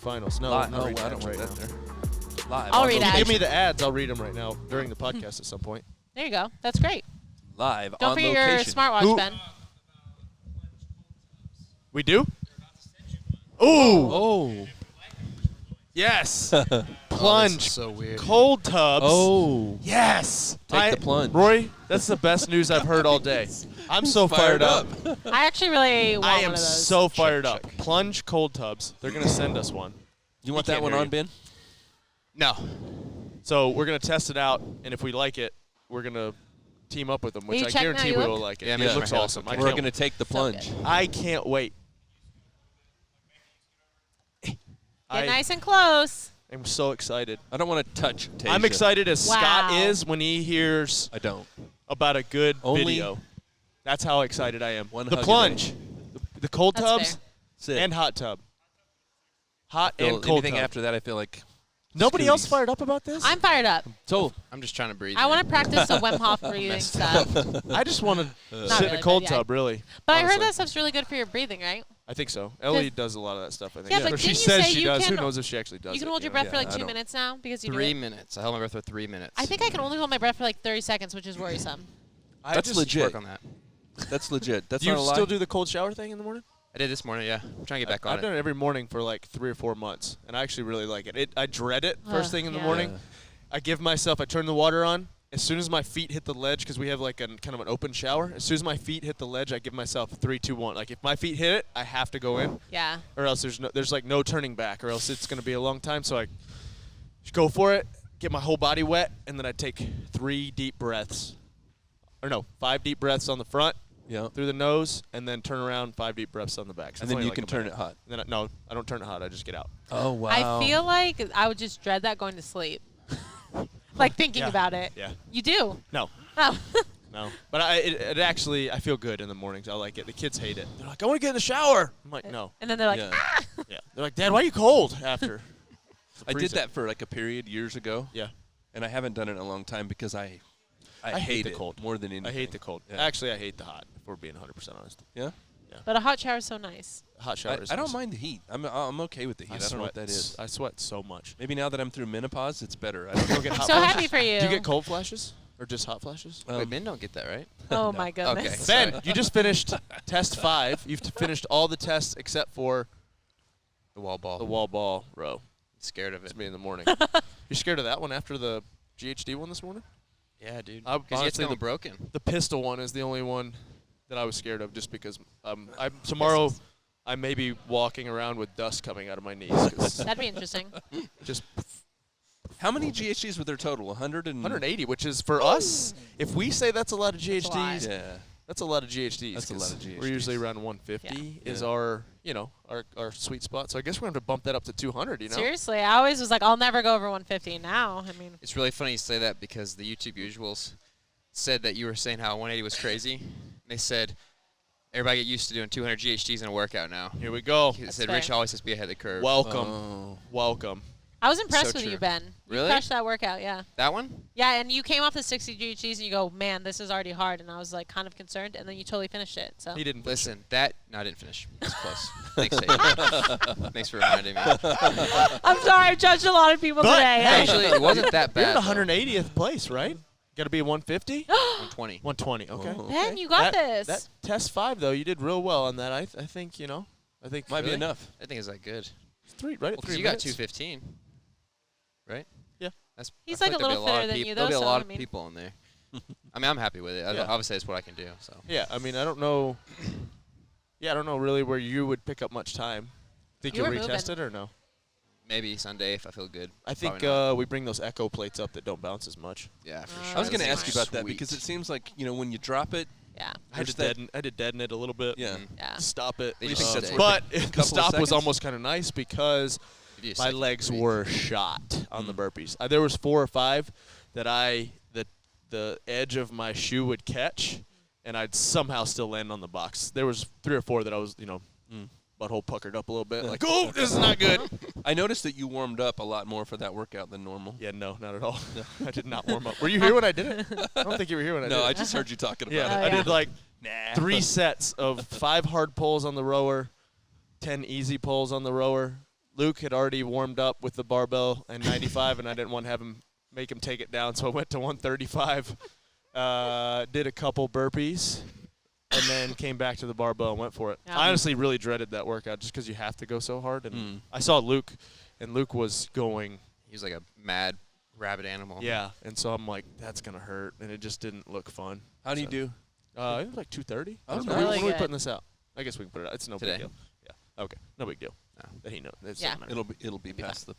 quarterfinals. No, Live. not Oh, reading I don't ads want right that now. there. Live. I'll on read location. ads. Give me the ads. I'll read them right now during the podcast at some point. There you go. That's great. Live Don't on forget your location. smartwatch, Who- Ben. We do? Ooh. Oh. Yes. Oh, this Plunge. is so weird. Cold tubs. Oh. Yes. Take the plunge. Roy, that's the best news I've heard all day. I'm so fired up. I actually really want I one am of those. so fired up. Plunge cold tubs. They're going to send us one. You want He that can't one hear on, you. Ben? No. So we're going to test it out, and if we like it, we're going to team up with them, which you I check now? guarantee You we look? will like it. Yeah, it make looks sure my awesome. hair's I We're can't, going to take the plunge. good. I can't wait. Get nice and close. I'm so excited. I don't want to touch Tasha. I'm excited as Scott Wow. is when he hears I don't. about a good Only video. That's how excited I am. one The hug a plunge, the cold That's tubs, fair. Sit. and hot tub. Hot Feel and cold anything tub. after that, I feel like Nobody else Scooties. fired up about this? I'm fired up. so. I'm just trying to breathe. I want to man. practice the Wim Hof breathing stuff. I just want to Not sit in really, a cold but yeah. tub, really. But I honestly. heard that stuff's really good for your breathing, right? I think so. Ellie does a lot of that stuff, I think. Yeah, but Or she didn't you says say she you does. Who can- knows if she actually does You can it, hold your know? breath for like I 2 don't- minutes now because you do 3 it. minutes. I held my breath for 3 minutes. I think I can only hold my breath for like 30 seconds, which is worrisome. I That's just legit. Work on that. That's legit. That's Do you not a lie. still do the cold shower thing in the morning? I did this morning, yeah. I'm trying to get back on I've it. done it every morning for like 3 or 4 months, and I actually really like it. I dread it first thing in the yeah. morning. I turn the water on. As soon as my feet hit the ledge, because we have like a kind of an open shower, as soon as my feet hit the ledge, I give myself 3, 2, 1. Like if my feet hit it, I have to go in, Yeah. or else there's like no turning back, or else it's going to be a long time. So I just go for it, get my whole body wet, and then I take 3 deep breaths. Or no, 5 deep breaths on the front Yeah. through the nose, and then turn around 5 deep breaths on the back. So And it's then only you like can a turn minute. it hot. And then no, I don't turn it hot. I just get out. Oh wow. I feel like I would just dread that going to sleep. Like thinking Yeah. about it. Yeah. You do? No. Oh. No. But it actually, I feel good in the mornings. I like it. The kids hate it. They're like, I want to get in the shower. I'm like, no. And then they're like, Yeah. ah! Yeah. They're like, Dad, why are you cold after? I did freeze it. that for like a period years ago, Yeah. and I haven't done it in a long time because I I hate the it cold. more than anything. I hate the cold. Yeah. Actually, I hate the hot, if we're being 100% honest. Yeah. But a hot shower is so nice. Hot shower is I don't nice. mind the heat. I'm okay with the heat. I don't know what that is. I sweat so much. Maybe now that I'm through menopause, it's better. I don't You know. get hot So flashes? happy for you. Do you get cold flashes? Or just hot flashes? Wait, men don't get that, right? Oh my goodness. Okay. Ben, you just finished test 5. You've finished all the tests except for The wall ball. the wall ball row. Scared of it. It's me in the morning. You're scared of that one after the GHD one this morning? Yeah, dude. I- Because you get honestly, something broken. The pistol one is the only one that I was scared of, just because tomorrow I may be walking around with dust coming out of my knees. 'Cause That'd be interesting. just How many GHDs were there total? 180, which is for us. If we say that's a lot of That's a lot. GHDs, Yeah. that's a lot of GHDs. That's a lot of 'cause We're usually GHDs. around 150 Yeah. is Yeah. our sweet spot. So I guess we're going to have to bump that up to 200. Seriously, I always was like, I'll never go over 150. Now, I mean, It's really funny you say that because the YouTube usuals said that you were saying how 180 was crazy. They said, everybody get used to doing 200 GHDs in a workout now. Here we go. They That's said fair. Rich always has to be ahead of the curve. Welcome, Oh. welcome. I was impressed So with you, true. Ben. You Really? crushed that workout, yeah. That one? Yeah, and you came off the 60 GHDs and you go, man, this is already hard. And I was like kind of concerned, and then you totally finished it. So He didn't Listen, I didn't finish. It's close. Thanks, Tate. Thanks for reminding me. I'm sorry, I've judged a lot of people But, today. hey, Actually, it wasn't that You're bad. in the 180th place, right? Got to be 150. 120. 120. Okay. Oh. Ben, you got this. That test 5 though, you did real well on that. I think I think Might be Really? enough. I think it's that good. 3 right at Well, 3 because you got minutes. 215, right? Yeah. That's. He's I like feel a there'll little be fitter than peop- you, There'll though, be a so, lot I of mean- people in there. I mean, I'm happy with it. Yeah. Obviously, that's what I can do. So. Yeah, I mean, I don't know. Yeah, I don't know really where you would pick up much time. Think You you'll were retest moving. it or no? Maybe Sunday if I feel good. I think Probably not. we bring those echo plates up that don't bounce as much. Yeah, for I sure. I was going to That's ask you about that Sweet. because it seems like, when you drop it, Yeah. I There's did deaden it a little bit. yeah. Mhm. Yeah. Stop it. They You just think stay. that's But worth a the couple of stop was seconds? almost kind of nice because Give you a my second legs to breathe. were shot on the burpees. There was 4 or 5 that the edge of my shoe would catch, and I'd somehow still land on the box. There was 3 or 4 that I was, butthole puckered up a little bit, like, oh, this is not good. I noticed that you warmed up a lot more for that workout than normal. Yeah, no, not at all. I did not warm up. Were you here when I did it? I don't think you were here when I did No, it. I just heard you talking about Yeah, Oh, I yeah. did like Nah. 3 sets of 5 hard pulls on the rower, 10 easy pulls on the rower, Luke had already warmed up with the barbell and 95, and I didn't want to make him take it down, so I went to 135, did a couple burpees, and then came back to the barbell and went for it. Yeah. I honestly really dreaded that workout just because you have to go so hard. And I saw Luke, and Luke was going. He was like a mad rabid animal. Yeah, and so I'm like, that's going to hurt, and it just didn't look fun. How do you do? It was like 2:30. Oh, When nice. Really when are we good. putting this out? I guess we can put it out. It's no Today. big deal. Yeah. Okay. No big deal. No. That he knows. Yeah. It'll be past the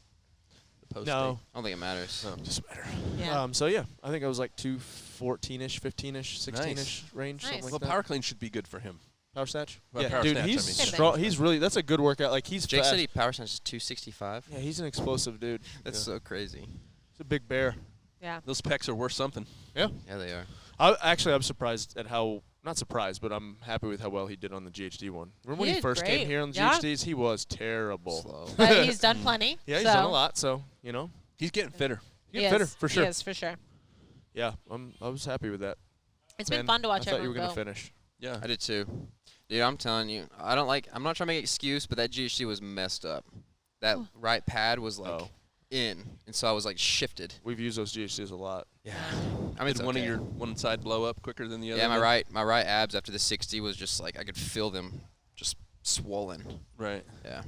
post. No. I don't think it matters. Doesn't matter. Yeah. So yeah, I think I was like 214-ish, 15-ish, 16-ish Nice. range, Nice. something like Well, that. power clean should be good for him. Power snatch. Well, Yeah, power dude, snatch, I he's mean. Same strong. thing. He's really. That's a good workout. Like he's Jake fast. said he power snatches 265. Yeah, he's an explosive dude. That's so crazy. He's a big bear. Yeah. Those pecs are worth something. Yeah. Yeah, they are. I'm surprised at how. Not surprised, but I'm happy with how well he did on the GHD one. Remember when He he did first came great. here on the Yeah. GHDs? He was terrible. Slow. But he's done plenty. Yeah, he's so done a lot. So He's getting fitter. he He get fitter is. for sure. He is, for sure. Yeah, I was happy with that. It's been Man, fun to watch I thought you were everyone gonna go. finish. Yeah. I did too. Dude, I'm telling you, I'm not trying to make an excuse, but that GHD was messed up. That right pad was like in, and so I was like shifted. We've used those GHDs a lot. Yeah. I mean, Did one of your one side blow up quicker than the other? Yeah, my then? my right abs after the 60 was just like I could feel them just swollen. Right. Yeah.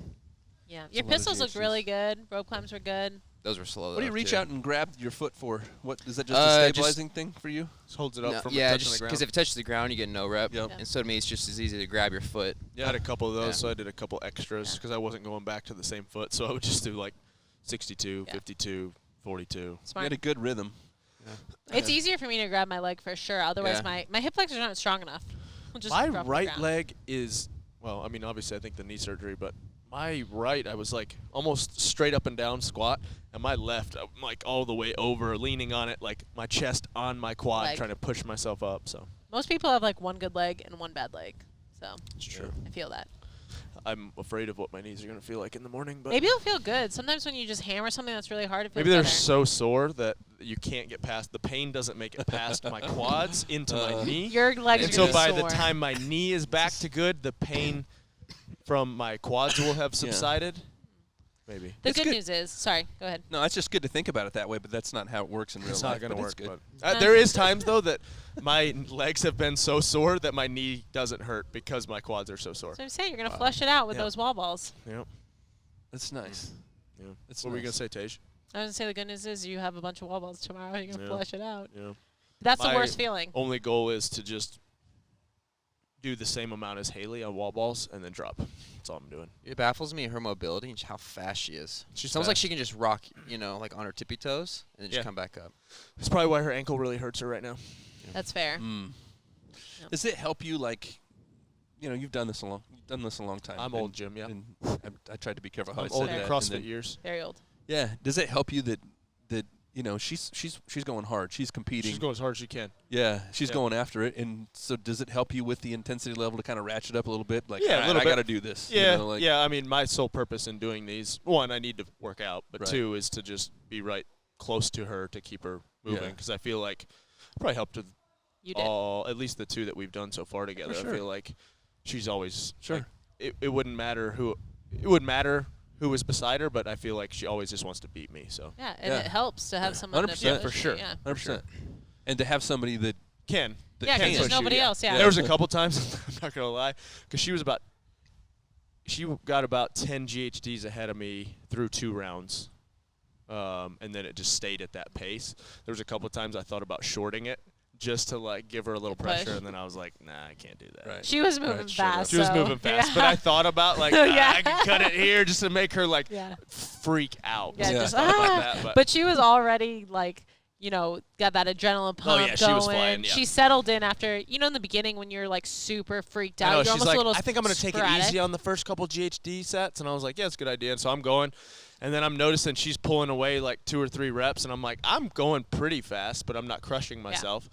Yeah. a Your lot of pistols looked GHDs. really good. Rope climbs were good. Those were slow. What do you though, reach too. out and grab your foot for? What is that? Just a Just- stabilizing thing for you? Just holds it up No, from yeah, touching just the ground. because if it touches the ground, you get no rep. Yep. Yeah. And so to me, it's just as easy to grab your foot. I had a couple of those, Yeah. so I did a couple extras because I wasn't going back to the same foot. So I would just do like 62, Yeah. 52, 42. You Smart. had a good rhythm. It's easier for me to grab my leg for sure. Otherwise, Yeah. my hip flexors aren't strong enough. We'll just My drop on the right ground. leg is, well, I mean, obviously I think the knee surgery, but my right, I was like almost straight up and down squat, and my left, I'm like all the way over, leaning on it, like my chest on my quad, Leg. trying to push myself up. So Most people have like one good leg and one bad leg. So it's true. I feel that. I'm afraid of what my knees are going to feel like in the morning, but Maybe it'll feel good. Sometimes when you just hammer something that's really hard, it feels maybe they're better. so sore that you can't get past. The pain doesn't make it past my quads into my knee. Your legs And are so gonna by be the sore. time my knee is back to good, the pain from my quads will have subsided. Maybe. The It's good good. news is, sorry, go ahead. No, it's just good to think about it that way, but that's not how it works in real It's life. not going to but work. It's good. But there is times though that my legs have been so sore that my knee doesn't hurt because my quads are so sore. So I'm saying you're gonna flush it out with Yeah. those wall balls. Yep. That's nice. Yeah. It's What were you nice. gonna say, Tej? I was gonna say the good news is you have a bunch of wall balls tomorrow. You're gonna Yeah. flush it out. Yeah. That's the My worst feeling. Only goal is to just do the same amount as Haley on wall balls and then drop. That's all I'm doing. It baffles me her mobility and how fast she is. She's Sounds like fast. she can just rock, like on her tippy toes and then just Yeah. come back up. That's probably why her ankle really hurts her right now. That's fair. Mm. Yep. Does it help you, like, you've done this a long time. I'm old, Jim, yeah. And I tried to be careful how I'm I said old that. in and CrossFit then- years. Very old. Yeah. Does it help you that she's going hard. She's competing. She's going as hard as she can. Yeah, she's Yeah. going after it. And so does it help you with the intensity level to kind of ratchet up a little bit? Like, Yeah, a all right, little I bit. got to do this. Yeah, like, yeah. I mean, my sole purpose in doing these, one, I need to work out, but Right. two is to just be right close to her to keep her moving. Yeah. Because I feel like I probably helped with You did. at least the two that we've done so far together. sure. I feel like she's always Sure. like, it wouldn't matter who was beside her, but I feel like she always just wants to beat me. So Yeah, and Yeah. it helps to have someone 100% to for push you, sure. Yeah. 100%. And to have somebody that can. that Yeah, 'cause can there's push you, nobody else, yeah. There was a couple times, I'm not gonna lie, because she got about 10 GHDs ahead of me through 2 rounds, and then it just stayed at that pace. There was a couple times I thought about shorting it just to like give her a little Push. pressure, and then I was like, nah, I can't do that. Right. She was moving Right, sure. fast. She was so- moving fast, but yeah. I thought about like Yeah. I could cut it here just to make her like Yeah. freak out. Yeah, Yeah. just I thought about that, but she was already like, got that adrenaline pump yeah, going. she was flying, yeah. She settled in after, in the beginning when you're like super freaked I out. know, You're she's almost like, a little I think I'm going to take it sporadic. easy on the first couple GHD sets. And I was like, yeah, it's a good idea. And so I'm going. And then I'm noticing she's pulling away like 2 or 3 reps. And I'm like, I'm going pretty fast, but I'm not crushing myself.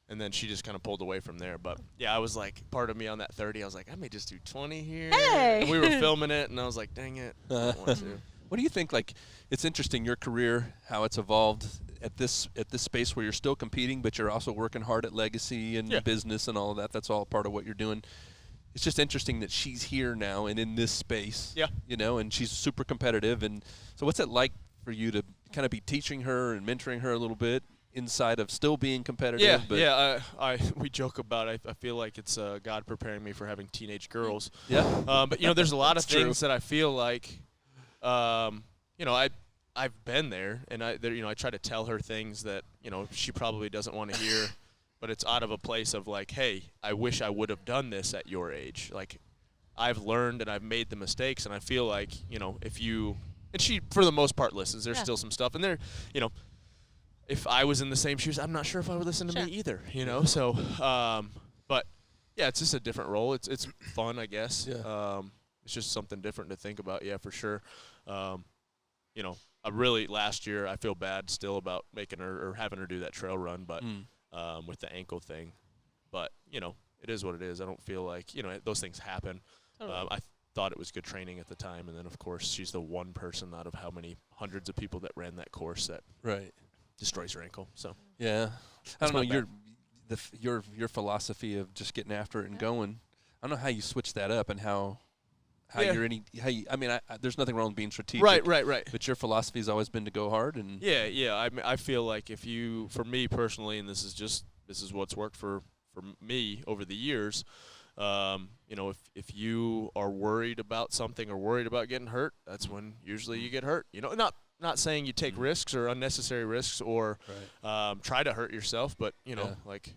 And then she just kind of pulled away from there. But, yeah, I was like, part of me on that 30, I was like, I may just do 20 here. Hey! And we were filming it, and I was like, dang it. I don't want to. What do you think? Like, it's interesting your career, how it's evolved at this space where you're still competing, but you're also working hard at legacy and Yeah. business and all of that. That's all part of what you're doing. it's just interesting that she's here now and in this space. Yeah. You know, and she's super competitive. And so what's it like for you to kind of be teaching her and mentoring her a little bit inside of still being competitive? Yeah, but we joke about it. I feel like it's God preparing me for having teenage girls. Yeah. But, you know, there's a lot of It's true. things that I feel like, you know, I've been there, and you know, I try to tell her things that, you know, she probably doesn't want to hear, but it's out of a place of like, hey, I wish I would have done this at your age. Like, I've learned and I've made the mistakes, and I feel like, you know, if you – and she, for the most part, listens. There's still some stuff. And there, you know, if I was in the same shoes, I'm not sure if I would listen to me either, you know. So, but, yeah, it's just a different role. It's fun, I guess. Yeah. It's just something different to think about, yeah, for sure. You know, last year I feel bad still about making her or having her do that trail run, but with the ankle thing. But, you know, it is what it is. I don't feel like, you know, those things happen. Totally. I thought it was good training at the time, and then, of course, she's the one person out of how many hundreds of people that ran that course that destroys her ankle. So yeah, I don't my know your philosophy of just getting after it and going. I don't know how you switch that up and how you're I mean, there's nothing wrong with being strategic. Right. But your philosophy has always been to go hard and I feel like for me personally, and this is what's worked for me over the years. You know, if you are worried about something or worried about getting hurt, that's when usually you get hurt. You know, not saying you take risks or unnecessary risks or try to hurt yourself, but you know, like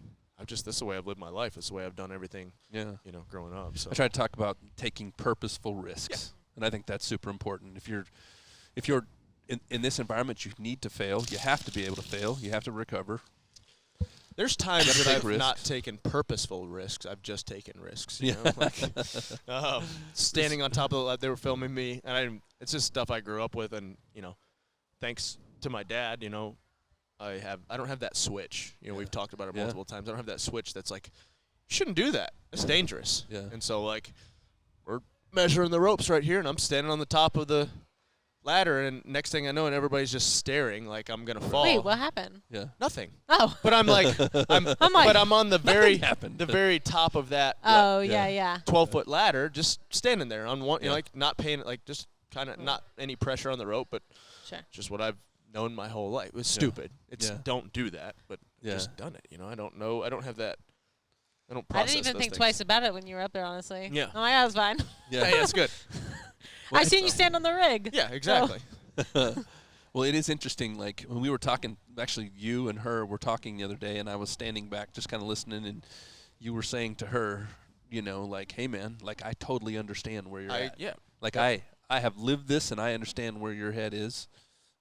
this is the way I've lived my life. This is the way I've done everything. Yeah. You know, growing up. So I try to talk about taking purposeful risks, and I think that's super important. If you're in this environment, you need to fail. You have to be able to fail. You have to recover. There's times that I've risks. not taken purposeful risks. I've just taken risks. You know, like standing on top of they were filming me, and it's just stuff I grew up with, and you know, thanks to my dad, you know, I don't have that switch. You know, we've talked about it multiple times. I don't have that switch that's like, you shouldn't do that. It's dangerous. Yeah. And so like, we're measuring the ropes right here, and I'm standing on the top of the ladder, and next thing I know, and everybody's just staring like I'm gonna fall. Wait, what happened? Yeah. Nothing. Oh. But I'm like, but I'm on the very top of that. Oh, yeah. 12-foot ladder, just standing there on one, you know, like not paying, like just kind of not any pressure on the rope, but just what I've known my whole life. It was stupid. It's don't do that, but just done it. You know, I don't know. I don't have that. I don't process I didn't even those think things. twice about it when you were up there, honestly. Yeah. Oh, yeah, it was fine. Yeah. Yeah, it's good. I seen you stand on the rig. Yeah, exactly. Well, it is interesting. Like when we were talking, actually, you and her were talking the other day, and I was standing back, just kind of listening, and you were saying to her, you know, like, "Hey, man, like I totally understand where you're at. Yeah. Like I have lived this, and I understand where your head is,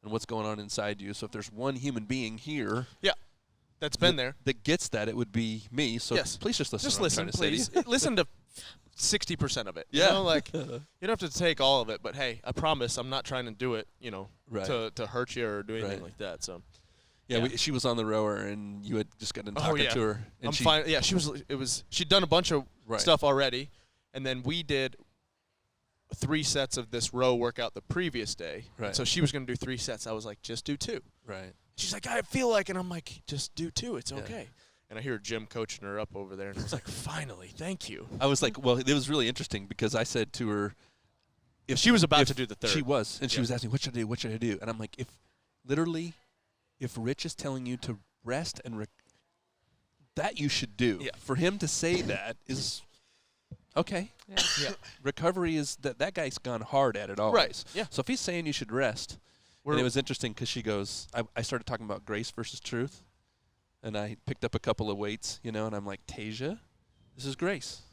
and what's going on inside you. So if there's one human being here, that's been there. that gets that, it would be me. So please just listen. Just to what I'm listen, trying to say. please. Listen to 60% of it. Yeah. You know, like you don't have to take all of it, but hey, I promise I'm not trying to do it, you know, to hurt you or do anything like that. So yeah. She was on the rower, and you had just gotten talking to her. And I'm fine. Yeah, she'd done a bunch of stuff already, and then we did 3 sets of this row workout the previous day. Right. So she was going to do 3 sets. I was like, just do 2. Right. She's like, I feel like, and I'm like, just do 2. It's okay. And I hear Jim coaching her up over there, and I was like, finally, thank you. I was like, well, it was really interesting because I said to her, if she was about to do the 3rd. She was, and she was asking, what should I do? What should I do? And I'm like, if Rich is telling you to rest and that you should do. Yeah. For him to say that is okay. Yeah. Recovery is that guy's gone hard at it always. Right. Yeah. So if he's saying you should rest, and it was interesting because she goes, I started talking about grace versus truth. And I picked up a couple of weights, you know, and I'm like, Tasia, this is grace.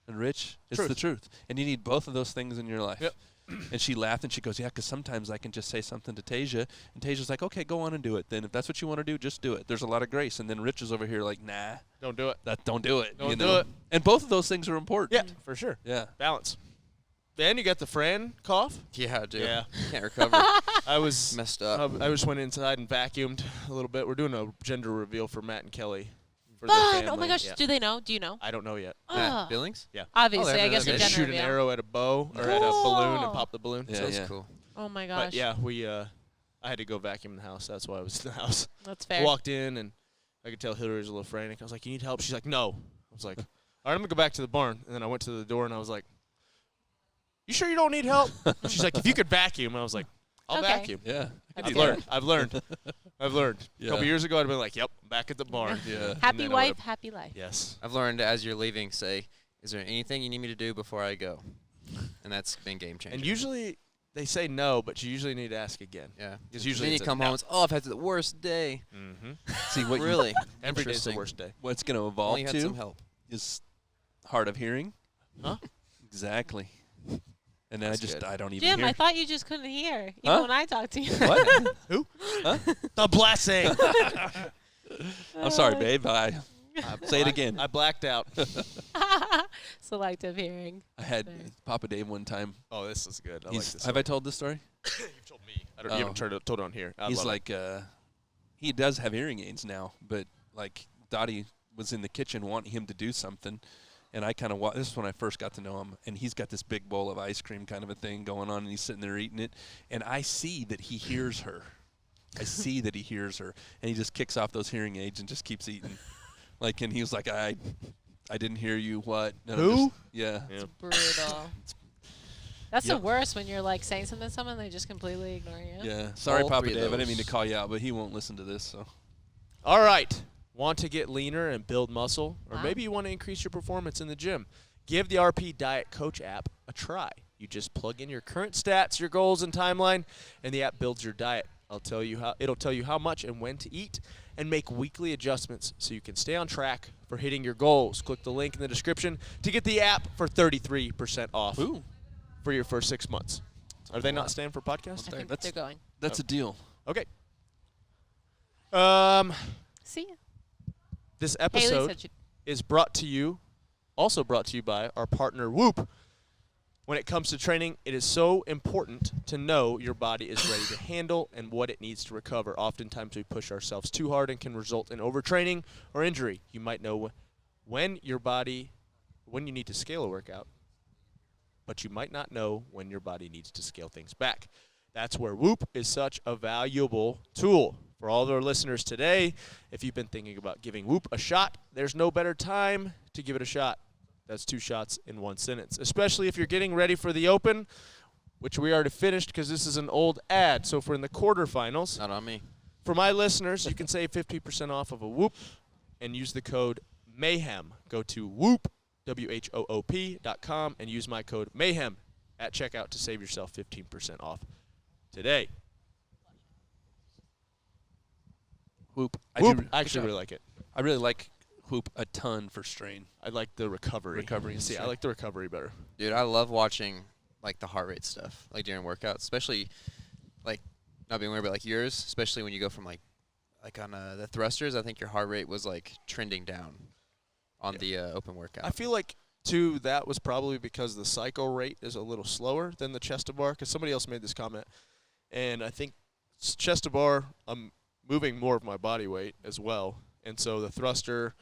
And Rich, it's the truth. And you need both of those things in your life. Yep. And she laughed, and she goes, yeah, because sometimes I can just say something to Tasia. And Tasia's like, okay, go on and do it. Then if that's what you want to do, just do it. There's a lot of grace. And then Rich is over here like, nah. Don't do it. Don't do it. Don't do it. And both of those things are important. Yeah, for sure. Yeah. Balance. Dan, you got the Fran cough? Yeah, dude. Yeah. Can't recover. I was messed up. I just went inside and vacuumed a little bit. We're doing a gender reveal for Matt and Kelly. For Fun! their family. Oh my gosh, Yeah. do they know? Do you know? I don't know yet. Matt Billings? Yeah. Obviously, I guess they're with gonna gender Shoot reveal. an arrow at a bow or at a balloon and pop the balloon. Yeah, So it's yeah. Cool. Oh my gosh. But yeah, we I had to go vacuum the house. That's why I was in the house. That's I fair. walked in and I could tell Hillary was a little frantic. I was like, "You need help?" She's like, "No." I was like, all right, I'm going to go back to the barn. And then I went to the door, and I was like, you sure you don't need help? She's like, if you could vacuum. And I was like, I'll Okay. vacuum. Yeah. I've learned. I've learned. Yeah. A couple years ago, I'd been like, yep, back at the barn. Yeah. Happy then I wife, would've- happy life. Yes. I've learned as you're leaving, say, is there anything you need me to do before I go? And that's been game changer. And usually they say no, but you usually need to ask again. yeah. Because usually then you it's a come no. home, it's, oh, I've had the worst day. Mm-hmm. See what Really? Every day's the Interesting. worst day. what's going to evolve Only had some to help. is hard of hearing. Huh? Exactly. And then That's good. I don't even Jim, hear. I thought you just couldn't hear, even Huh? when I talked to you. What? Who? Huh? The blessing. I'm sorry, babe. Say it again. I blacked out. Selective hearing. I had Sorry. Papa Dave one time. Oh, this is good. I like He's, this. have I told this story? You've told me. I don't. Oh. You haven't told it on here. I He's love it. like, he does have hearing aids now, but like Dottie was in the kitchen wanting him to do something, and I kind of this is when I first got to know him, and he's got this big bowl of ice cream kind of a thing going on, and he's sitting there eating it, and I see that he hears her. I see that he hears her, and he just kicks off those hearing aids and just keeps eating. Like, and he was like, I didn't hear you. What? And I'm Who? just- yeah. Yeah. Brutal. That's Yep. the worst when you're like saying something to someone and they just completely ignore you. Yeah. Sorry, All Papa three of Dave. I didn't mean to those. call you out, but he won't listen to this. So. All right. Want to get leaner and build muscle? Or Wow. maybe you want to increase your performance in the gym? Give the RP Diet Coach app a try. You just plug in your current stats, your goals, and timeline, and the app builds your diet. It'll tell you how much and when to eat and make weekly adjustments so you can stay on track for hitting your goals. Click the link in the description to get the app for 33% off Ooh. for your first 6 months. Are they not staying for podcast? I think That's- they're going. That's a deal. Okay. See ya. This Haley episode said she is brought to you by our partner Whoop. When it comes to training, it is so important to know your body is ready to handle and what it needs to recover. Oftentimes we push ourselves too hard and can result in overtraining or injury. You might know when you need to scale a workout, but you might not know when your body needs to scale things back. That's where Whoop is such a valuable tool. For all of our listeners today, if you've been thinking about giving Whoop a shot, there's no better time to give it a shot. That's 2 shots in 1 sentence, especially if you're getting ready for the Open, which we already finished because this is an old ad. So if we're in the quarterfinals, Not on me. for my listeners, you can save 50% off of a Whoop and use the code MAYHEM. Go to Whoop, WHOOP.com, and use my code MAYHEM at checkout to save yourself 15% off today. Whoop. Whoop, I actually really like it. I really like Whoop a ton for strain. I like the recovery. And See, I strain. like the recovery better. Dude, I love watching like the heart rate stuff, like during workouts, especially like not being weird, but like yours, especially when you go from like on the thrusters. I think your heart rate was like trending down on the open workout. I feel like, too, that was probably because the cycle rate is a little slower than the chest to bar, because somebody else made this comment. And I think chest to bar, I'm moving more of my body weight as well. And so the thruster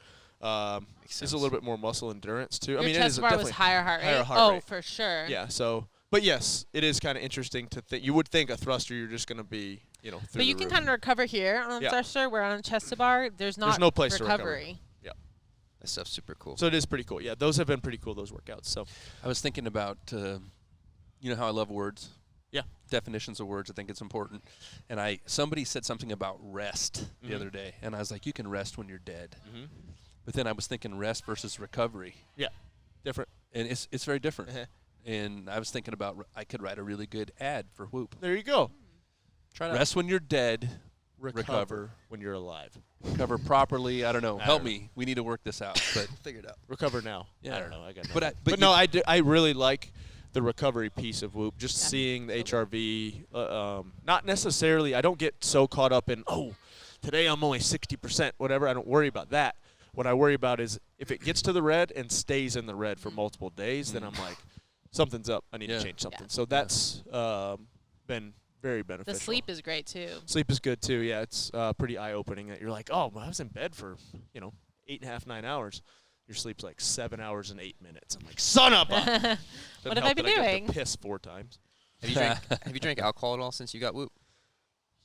is a little bit more muscle endurance, too. Your I mean, it chest is bar definitely was higher heart rate. higher heart Oh, rate. for sure. Yeah, so, but yes, it is kind of interesting to think. You would think a thruster, you're just going to be, through But you the can roof. kind of recover here on a Yeah. thruster, where on a chest to bar, there's not no place to recover. recovery. That stuff's super cool. So it is pretty cool. Yeah, those have been pretty cool, those workouts. So I was thinking about, you know how I love words? Yeah. Definitions of words, I think it's important. And somebody said something about rest the Mhm. other day, and I was like, you can rest when you're dead. Mhm. But then I was thinking rest versus recovery. different. And it's very different. Uh-huh. And I was thinking about I could write a really good ad for Whoop. There you go. Try to Rest when you're dead, recover when you're alive. recover properly. I don't know. I Help don't know. me. We need to work this out. But Figure it out. Recover now. Yeah. I don't know. I got But nothing. but no, you- I really like the recovery piece of Whoop. Just Yeah. seeing the HRV. Not necessarily. I don't get so caught up in today I'm only 60%. Whatever. I don't worry about that. What I worry about is if it gets to the red and stays in the red for multiple days, then I'm like, something's up. I need Yeah. to change something. Yeah. So that's been very beneficial. The sleep is great too. Sleep is good too. Yeah, it's pretty eye-opening that you're like, oh, well, I was in bed for 8.5, 9 hours. Your sleep's like 7 hours and 8 minutes. I'm like, son of a. Doesn't What have help I been that get doing? to piss 4 times. Have you drank alcohol at all since you got Whoop?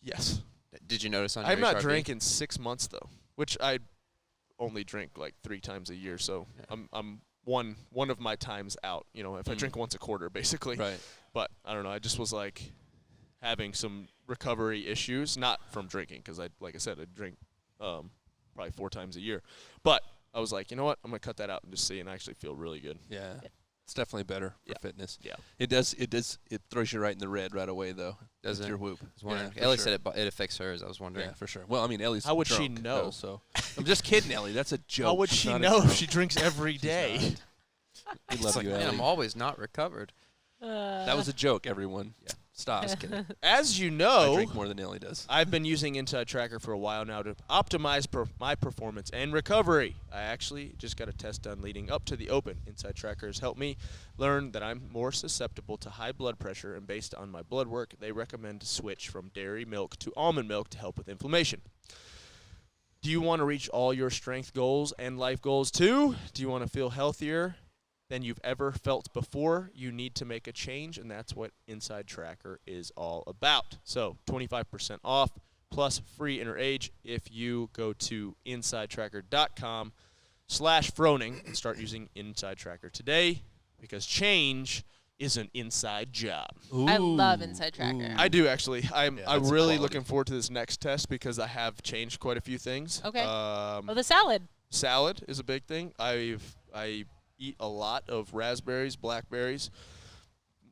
Yes. Did you notice on I've your not HRV? drank in 6 months though, which I only drink like 3 times a year. So Yeah. I'm one of my times out. You know, if I drink once a quarter, basically. Right. But I don't know. I just was like having some recovery issues, not from drinking, because like I said, I drink probably 4 times a year. But I was like, you know what? I'm gonna cut that out and just see, and I actually feel really good. Yeah. It's definitely better for fitness. Yeah. It does. It throws you right in the red right away, though. Does with it? your whoop. I was wondering. Yeah, Ellie for said it affects hers. I was wondering. Yeah, for sure. Well, I mean, Ellie's How would she drunk, know? though, so I'm just kidding, Ellie. That's a joke. How would She's she not a know if joke. she drinks every day? We love you, Man, Ellie. I'm always not recovered. That was a joke, everyone. Yeah. Stop. Just kidding. As you I know, drink more than Ellie does. I've been using Inside Tracker for a while now to optimize my performance and recovery. I actually just got a test done leading up to the Open. Inside Tracker has helped me learn that I'm more susceptible to high blood pressure, and based on my blood work, they recommend to switch from dairy milk to almond milk to help with inflammation. Do you want to reach all your strength goals and life goals too? Do you want to feel healthier than you've ever felt before? You need to make a change, and that's what Inside Tracker is all about. So 25% off plus free inner age if you go to insidetracker.com/Froning and start using Inside Tracker today, because change is an inside job. I love Inside Tracker. I do, actually. I'm that's really quality. looking forward to this next test because I have changed quite a few things. Okay. The salad. Salad is a big thing. I eat a lot of raspberries, blackberries,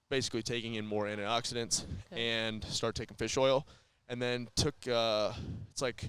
basically taking in more antioxidants, and start taking fish oil, and then took it's like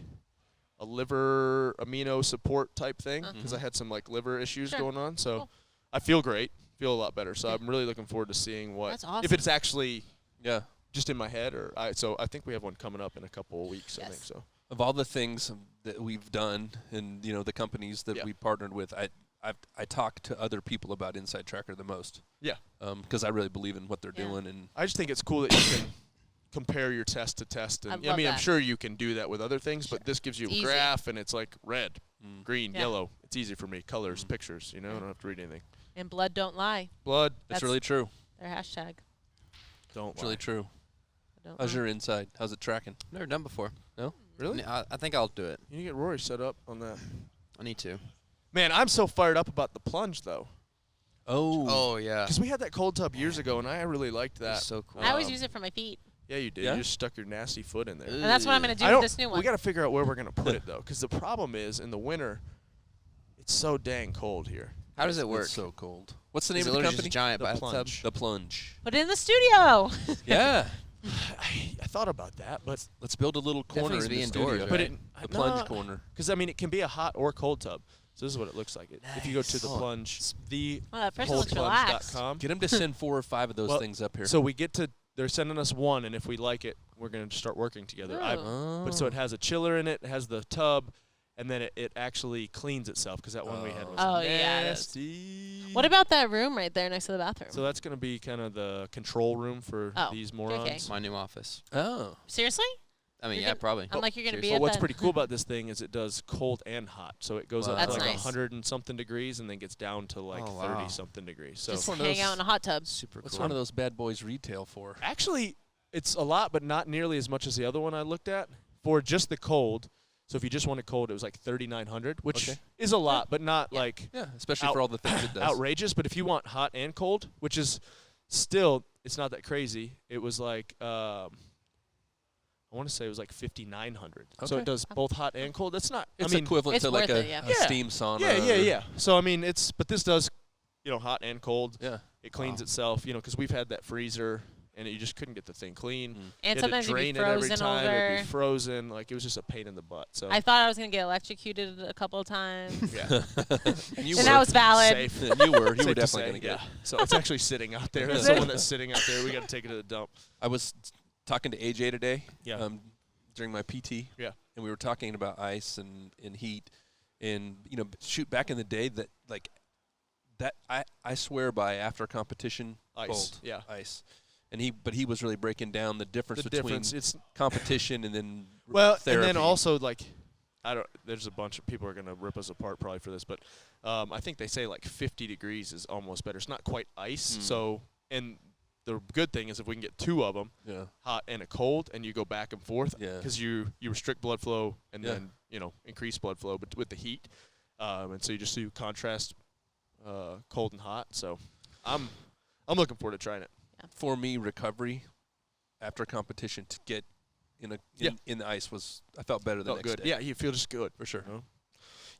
a liver amino support type thing because I had some like liver issues going on. So Cool. I feel great, feel a lot better. So I'm really looking forward to seeing what That's awesome. if it's actually Yeah. just in my head or so I think we have one coming up in a couple of weeks. I think so. Of all the things that we've done and, you know, the companies that we partnered with, I talk to other people about Inside Tracker the most. Yeah. Because I really believe in what they're doing. And I just think it's cool that you can compare your test to test. And I love mean, I'm that. sure you can do that with other things, but this gives you It's a easy. graph, and it's like red, green, Yeah. yellow. It's easy for me. Colors, pictures, you know, I don't have to read anything. And blood don't lie. Blood, it's really true. Their hashtag. don't It's really lie. true. Don't How's lie. your inside? How's it tracking? Never done before. No? Really? I think I'll do it. You need to get Rory set up on that. I need to. Man, I'm so fired up about the plunge, though. Oh yeah. Because we had that cold tub years ago, and I really liked that. That's so cool. I always use it for my feet. Yeah, you did. Yeah? You just stuck your nasty foot in there. And that's what I'm going to do I with don't- this new one. We got to figure out where we're going to put it, though, because the problem is in the winter, it's so dang cold here. How does it work? It's so cold. What's the name Is it of the literally company? just a giant The bathtub? Plunge. The Plunge. Put it in the studio. Yeah. I thought about that, but Let's build a little corner needs in to be the indoors, studio. but right? it The plunge corner. because I mean it can be a hot or cold tub. So this is what it looks like. If you go to the plunge, the Well, that person looks relaxed. coldplunge.com. Get them to send 4 or 5 of those Well, things up here. So we get to they're sending us one, and if we like it, we're gonna start working together. Ooh. But so it has a chiller in it, it has the tub, and then it actually cleans itself because that one we had was Oh, yeah, it is. nasty. What about that room right there next to the bathroom? So that's gonna be kind of the control room for Oh, these okay. morons. My new office. Oh. Seriously? I mean, You're yeah, gonna- probably. I'm like, you're going to be Seriously. at Well, what's that. pretty cool about this thing is it does cold and hot. So it goes up That's to like nice. 100 and something degrees and then gets down to like Oh, wow. 30 something degrees. So Just one of hang those- out in a hot tub. Super What's cool. one of those bad boys retail for? actually, it's a lot, but not nearly as much as the other one I looked at for just the cold. So if you just wanted cold, it was like 3,900, which Okay. is a lot, but not like Yeah, especially for all the things it does. outrageous. But if you want hot and cold, which is still, it's not that crazy. It was like, I want to say it was like 5,900. So Okay. it does both hot and cold. That's not, It's I mean, equivalent It's to like worth a, it, yeah. a Yeah. steam sauna. yeah. or- So I mean, but this does, hot and cold. Yeah. It cleans Wow. itself, because we've had that freezer and you just couldn't get the thing clean. Mm. You And had sometimes to it'd be drain it every frozen time. It'd over. be frozen. Like it was just a pain in the butt. So I thought I was going to get electrocuted a couple of times. yeah, And you And were. that was valid. safe. Yeah, you were. You Safe were to definitely say, going to get yeah. it. So it's actually sitting out there. That's Is the it? one that's sitting out there. We got to take it to the dump. I was talking to AJ today. Yeah. During my PT. Yeah. And we were talking about ice and heat, and shoot, back in the day that like that I swear by after competition Ice. cold Yeah. ice, and he was really breaking down the difference The between difference. It's competition and then and then therapy. also like, there's a bunch of people are gonna rip us apart probably for this, but I think they say like 50 degrees is almost better. It's not quite ice. Mm. So and the good thing is if we can get 2 of them, yeah hot and a cold, and you go back and forth, Yeah. because you restrict blood flow and Yeah. then increase blood flow, but with the heat, and so you just do contrast cold and hot. So I'm looking forward to trying it. For me, recovery after a competition to get in the ice was I felt better the next good. day. Yeah, you feel just good For sure. You know?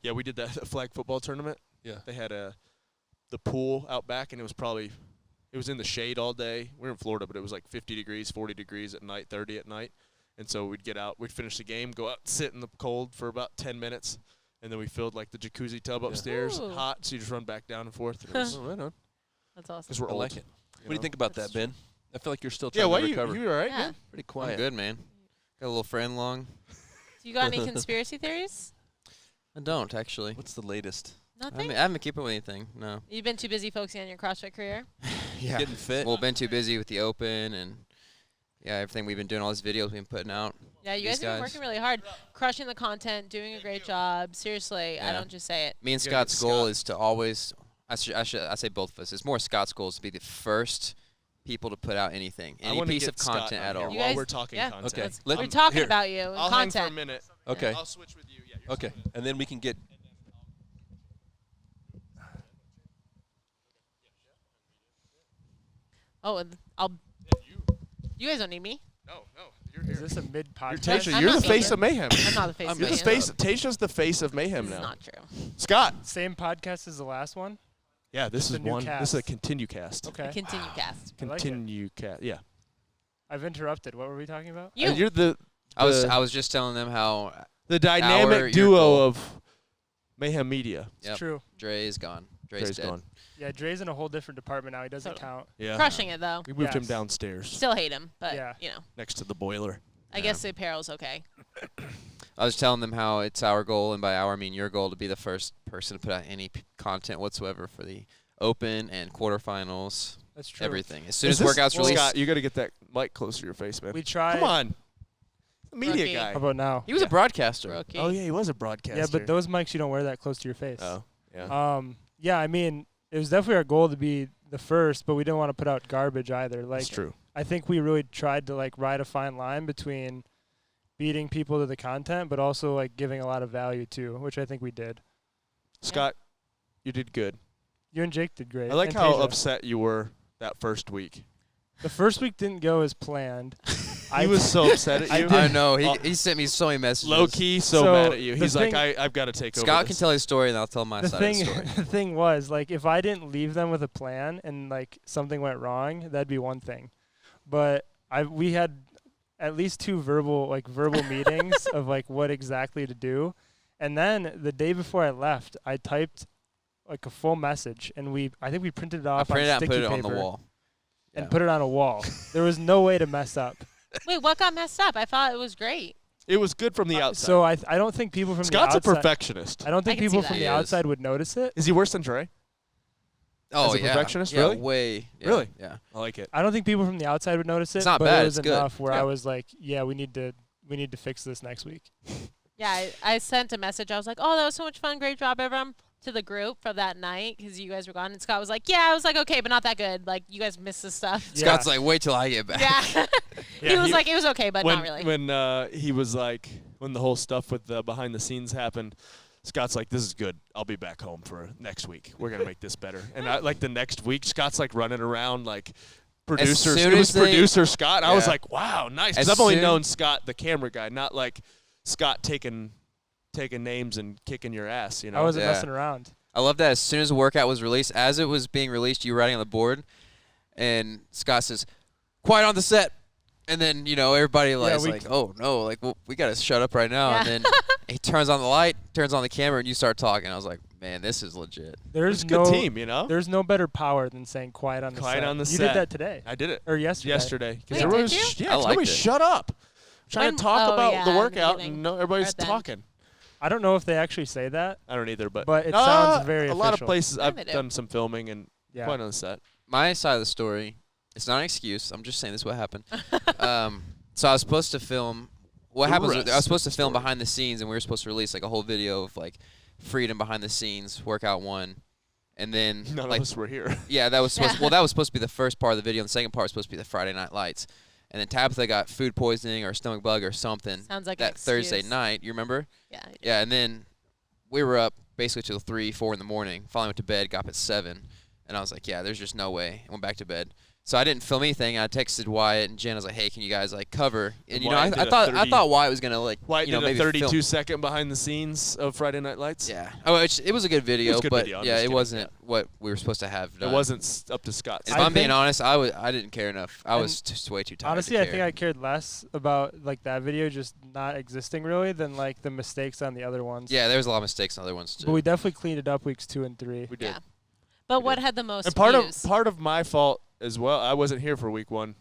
Yeah, we did that at the flag football tournament. Yeah. They had the pool out back, and it was in the shade all day. We're in Florida, but it was like 50 degrees, 40 degrees at night, 30 at night. And so we'd get out, we'd finish the game, go out, sit in the cold for about 10 minutes, and then we filled like the jacuzzi tub upstairs, Ooh. hot, so you just run back down and forth. And it was, Oh, right on. That's awesome. because we're I old. like it. What do you think about That's that, Ben? I feel like you're still Yeah, trying why to recover. you all right, Yeah. man? Pretty I'm quiet. good, man. Got a little friend along. Do you got any conspiracy theories? I don't actually. What's the latest? Nothing. I haven't been keeping up with anything. No. You've been too busy focusing on your CrossFit career. Yeah. Getting fit. Well, been too busy with the open and everything we've been doing, all these videos we've been putting out. Yeah, you These guys have been guys. working really hard, crushing the content, doing a great job. Seriously, I Yeah. don't just say it. Me and You gotta get Scott's goal Scott. is to always. I say both of us. It's more Scott's goal is to be the first people to put out anything, I any wanna piece get of Scott content on at here all. You while guys- we're talking yeah. content. Okay. We're Let- talking here. about you and I'll hang content. for a minute. Okay. I'll switch with you. Yeah. you're Okay. switching. And then we can get. Oh, and you guys don't need me. No, you're here. Is this a mid You're podcast? Tasha. I'm You're not the face vegan. of Mayhem. I'm not the face. I'm of You're the Mayhem. face. Tasha's the face of Mayhem This is now. not true. Scott. Same podcast as the last one? Yeah, this Just is a new one. This is a cast. continue cast. A Okay. continue cast. I like it. Continue cast. Yeah. I've interrupted. What were we talking about? You. You're the I was just telling them how the dynamic your duo goal. of Mayhem Media. It's Yep. true. Dre is gone. Dre's dead. gone. Yeah, Dre's in a whole different department now. He doesn't Totally. count. Yeah. Crushing it though. We moved him Yes. downstairs Still hate him, but Yeah. you know, next to the boiler. I guess the apparel's okay. I was telling them how it's our goal, and by our I mean your goal, to be the first person to put out any content whatsoever for the open and quarterfinals, That's true. everything. As soon Is as this- workouts release, Scott, you got to get that mic closer to your face, man. We tried. Come on. The media Rookie. guy. How about now? he was a broadcaster. Rookie. Oh yeah, he was a broadcaster. Yeah, but those mics you don't wear that close to your face. Oh yeah. Yeah, I mean, it was definitely our goal to be the first, but we didn't want to put out garbage either. Like, That's true. I think we really tried to like ride a fine line between beating people to the content, but also like giving a lot of value too, which I think we did. Scott, you did good. You and Jake did great. I like and how Tasia. upset you were that first week. The first week didn't go as planned. He was so upset at I you. did- I know. He sent me so many messages. Low key, so So mad at you. the He's like, thing- I've got to take over. Scott can this. tell his story, and I'll tell my The side thing, of the story. the thing was, like, if I didn't leave them with a plan and like something went wrong, that'd be one thing. But we had at least two verbal meetings of like what exactly to do, and then the day before I left, I typed like a full message, and I think we printed it I off printed it on out and sticky put it on paper the wall. and Yeah. put it on a wall. There was no way to mess up. Wait, what got messed up? I thought it was great. It was good from the outside. So I don't think people from Scott's the a outside. perfectionist. I don't think I can see people that. from He the is. outside would notice it. Is he worse than Dre? Oh, As a yeah. perfectionist, Yeah, really? way. Yeah, Really? Yeah. I like it. I don't think people from the outside would notice it. It's not but bad, it was it's good. enough where Yeah. I was like, yeah, we need to fix this next week. Yeah, I sent a message. I was like, oh, that was so much fun. Great job, everyone. To the group for that night because you guys were gone. And Scott was like, yeah, I was like, okay, but not that good. Like, you guys missed this stuff. Yeah. Scott's like, wait till I get back. Yeah. Yeah, he was like, it was okay, but when, not really. When he was like, when the whole stuff with the behind the scenes happened, Scott's like, this is good. I'll be back home for next week. We're going to make this better. And like the next week, Scott's like running around like producer. soon It was as they- producer Scott. I was Yeah. like, wow, nice. As Because I've only soon- known Scott, the camera guy, not like Scott taking names and kicking your ass, you know? I wasn't Yeah. messing around. I love that as soon as the workout was released, as it was being released, you were writing on the board, and Scott says, quiet on the set. And then, everybody is we- like, oh, no, like, well, we got to shut up right now. Yeah. And then he turns on the light, turns on the camera, and you start talking. I was like, man, this is legit. There's It's a no good team, you know? There's no better power than saying quiet on the Quiet set. on the you set. did that today I did it or yesterday. yesterday. Wait, Because everyone did you? was, yeah, I 'cause liked everybody it. shut up. Trying When- to talk oh, about yeah, the in the workout, beginning. and everybody's Or then. talking. I don't know if they actually say that. I don't either, but But it sounds very a lot of official. places Yeah, I've they do. done some filming and Yeah. quite on the set. My side of the story, it's not an excuse. I'm just saying this is what happened. So I was supposed to film. What The happens? I rest was supposed of to the film story. behind the scenes, and we were supposed to release like a whole video of like freedom behind the scenes, workout one, and then None like of us were here. yeah, that was supposed. Well, that was supposed to be the first part of the video, and the second part was supposed to be the Friday Night Lights. And then Tabitha got food poisoning or stomach bug or something Sounds like an that Thursday excuse. night. You remember? Yeah. Yeah, and then we were up basically till 3, 4 in the morning. Finally went to bed, got up at 7, and I was like, yeah, there's just no way. I went back to bed. So I didn't film anything. I texted Wyatt and Jen. I was like, hey, can you guys like cover? And you know, I thought Wyatt was gonna like Wyatt did maybe a 32-second film. behind the scenes of Friday Night Lights. Yeah. Oh, it was a good video, It was a good but video, I'm yeah, just it kidding, wasn't what we were supposed to have done. It wasn't up to Scott's. If I I'm being think- honest, I didn't care enough. I was just way too tired. Honestly, to I think care. I cared less about like that video just not existing really than like the mistakes on the other ones. Yeah, there was a lot of mistakes on other ones too. But we definitely cleaned it up weeks 2 and 3. We did. Yeah. But We what did. had the most And views? part of my fault as well. I wasn't here for week 1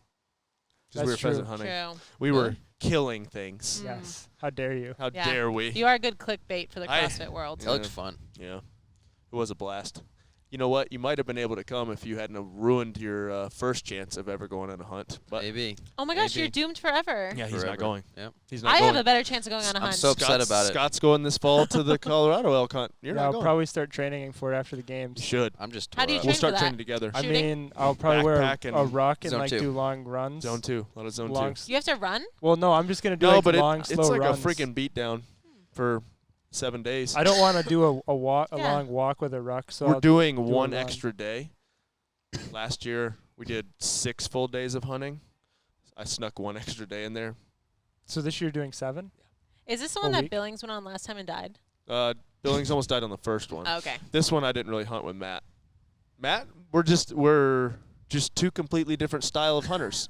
because we were That's true. pheasant hunting. True. We Really? were killing things. Mm. Yes. How dare you? How Yeah. dare we? You are a good clickbait for the I- CrossFit world. it looked fun. Yeah, it was a blast. You know what? You might have been able to come if you hadn't have ruined your first chance of ever going on a hunt. But Maybe. Oh my gosh, Maybe. you're doomed forever. yeah, he's Forever. not going. Yep. He's not I going. have a better chance of going on a I'm hunt. so upset about it. Scott's going this fall to the Colorado elk hunt. You're Yeah, not I'll going. probably start training for it after the You games. should. I'm just. How do you tore train We'll for start that? training together. I Shooting? mean, I'll probably wear Backpack a and ruck and Zone like 2. do long runs. Zone 2. Let us zone long 2. You have to run? Well, no, I'm just gonna do No, like but long, it's slow like runs. a freaking beatdown for 7 days. I don't want to do a walk, a Yeah. long walk with a ruck. So We're I'll doing do a one run. extra day. Last year we did 6 full days of hunting. I snuck 1 extra day in there. So this year doing 7. Is this the one A that week? Billings went on last time and died? Billings almost died on the first one. Oh, okay. This one I didn't really hunt with Matt. Matt, we're just two completely different style of hunters.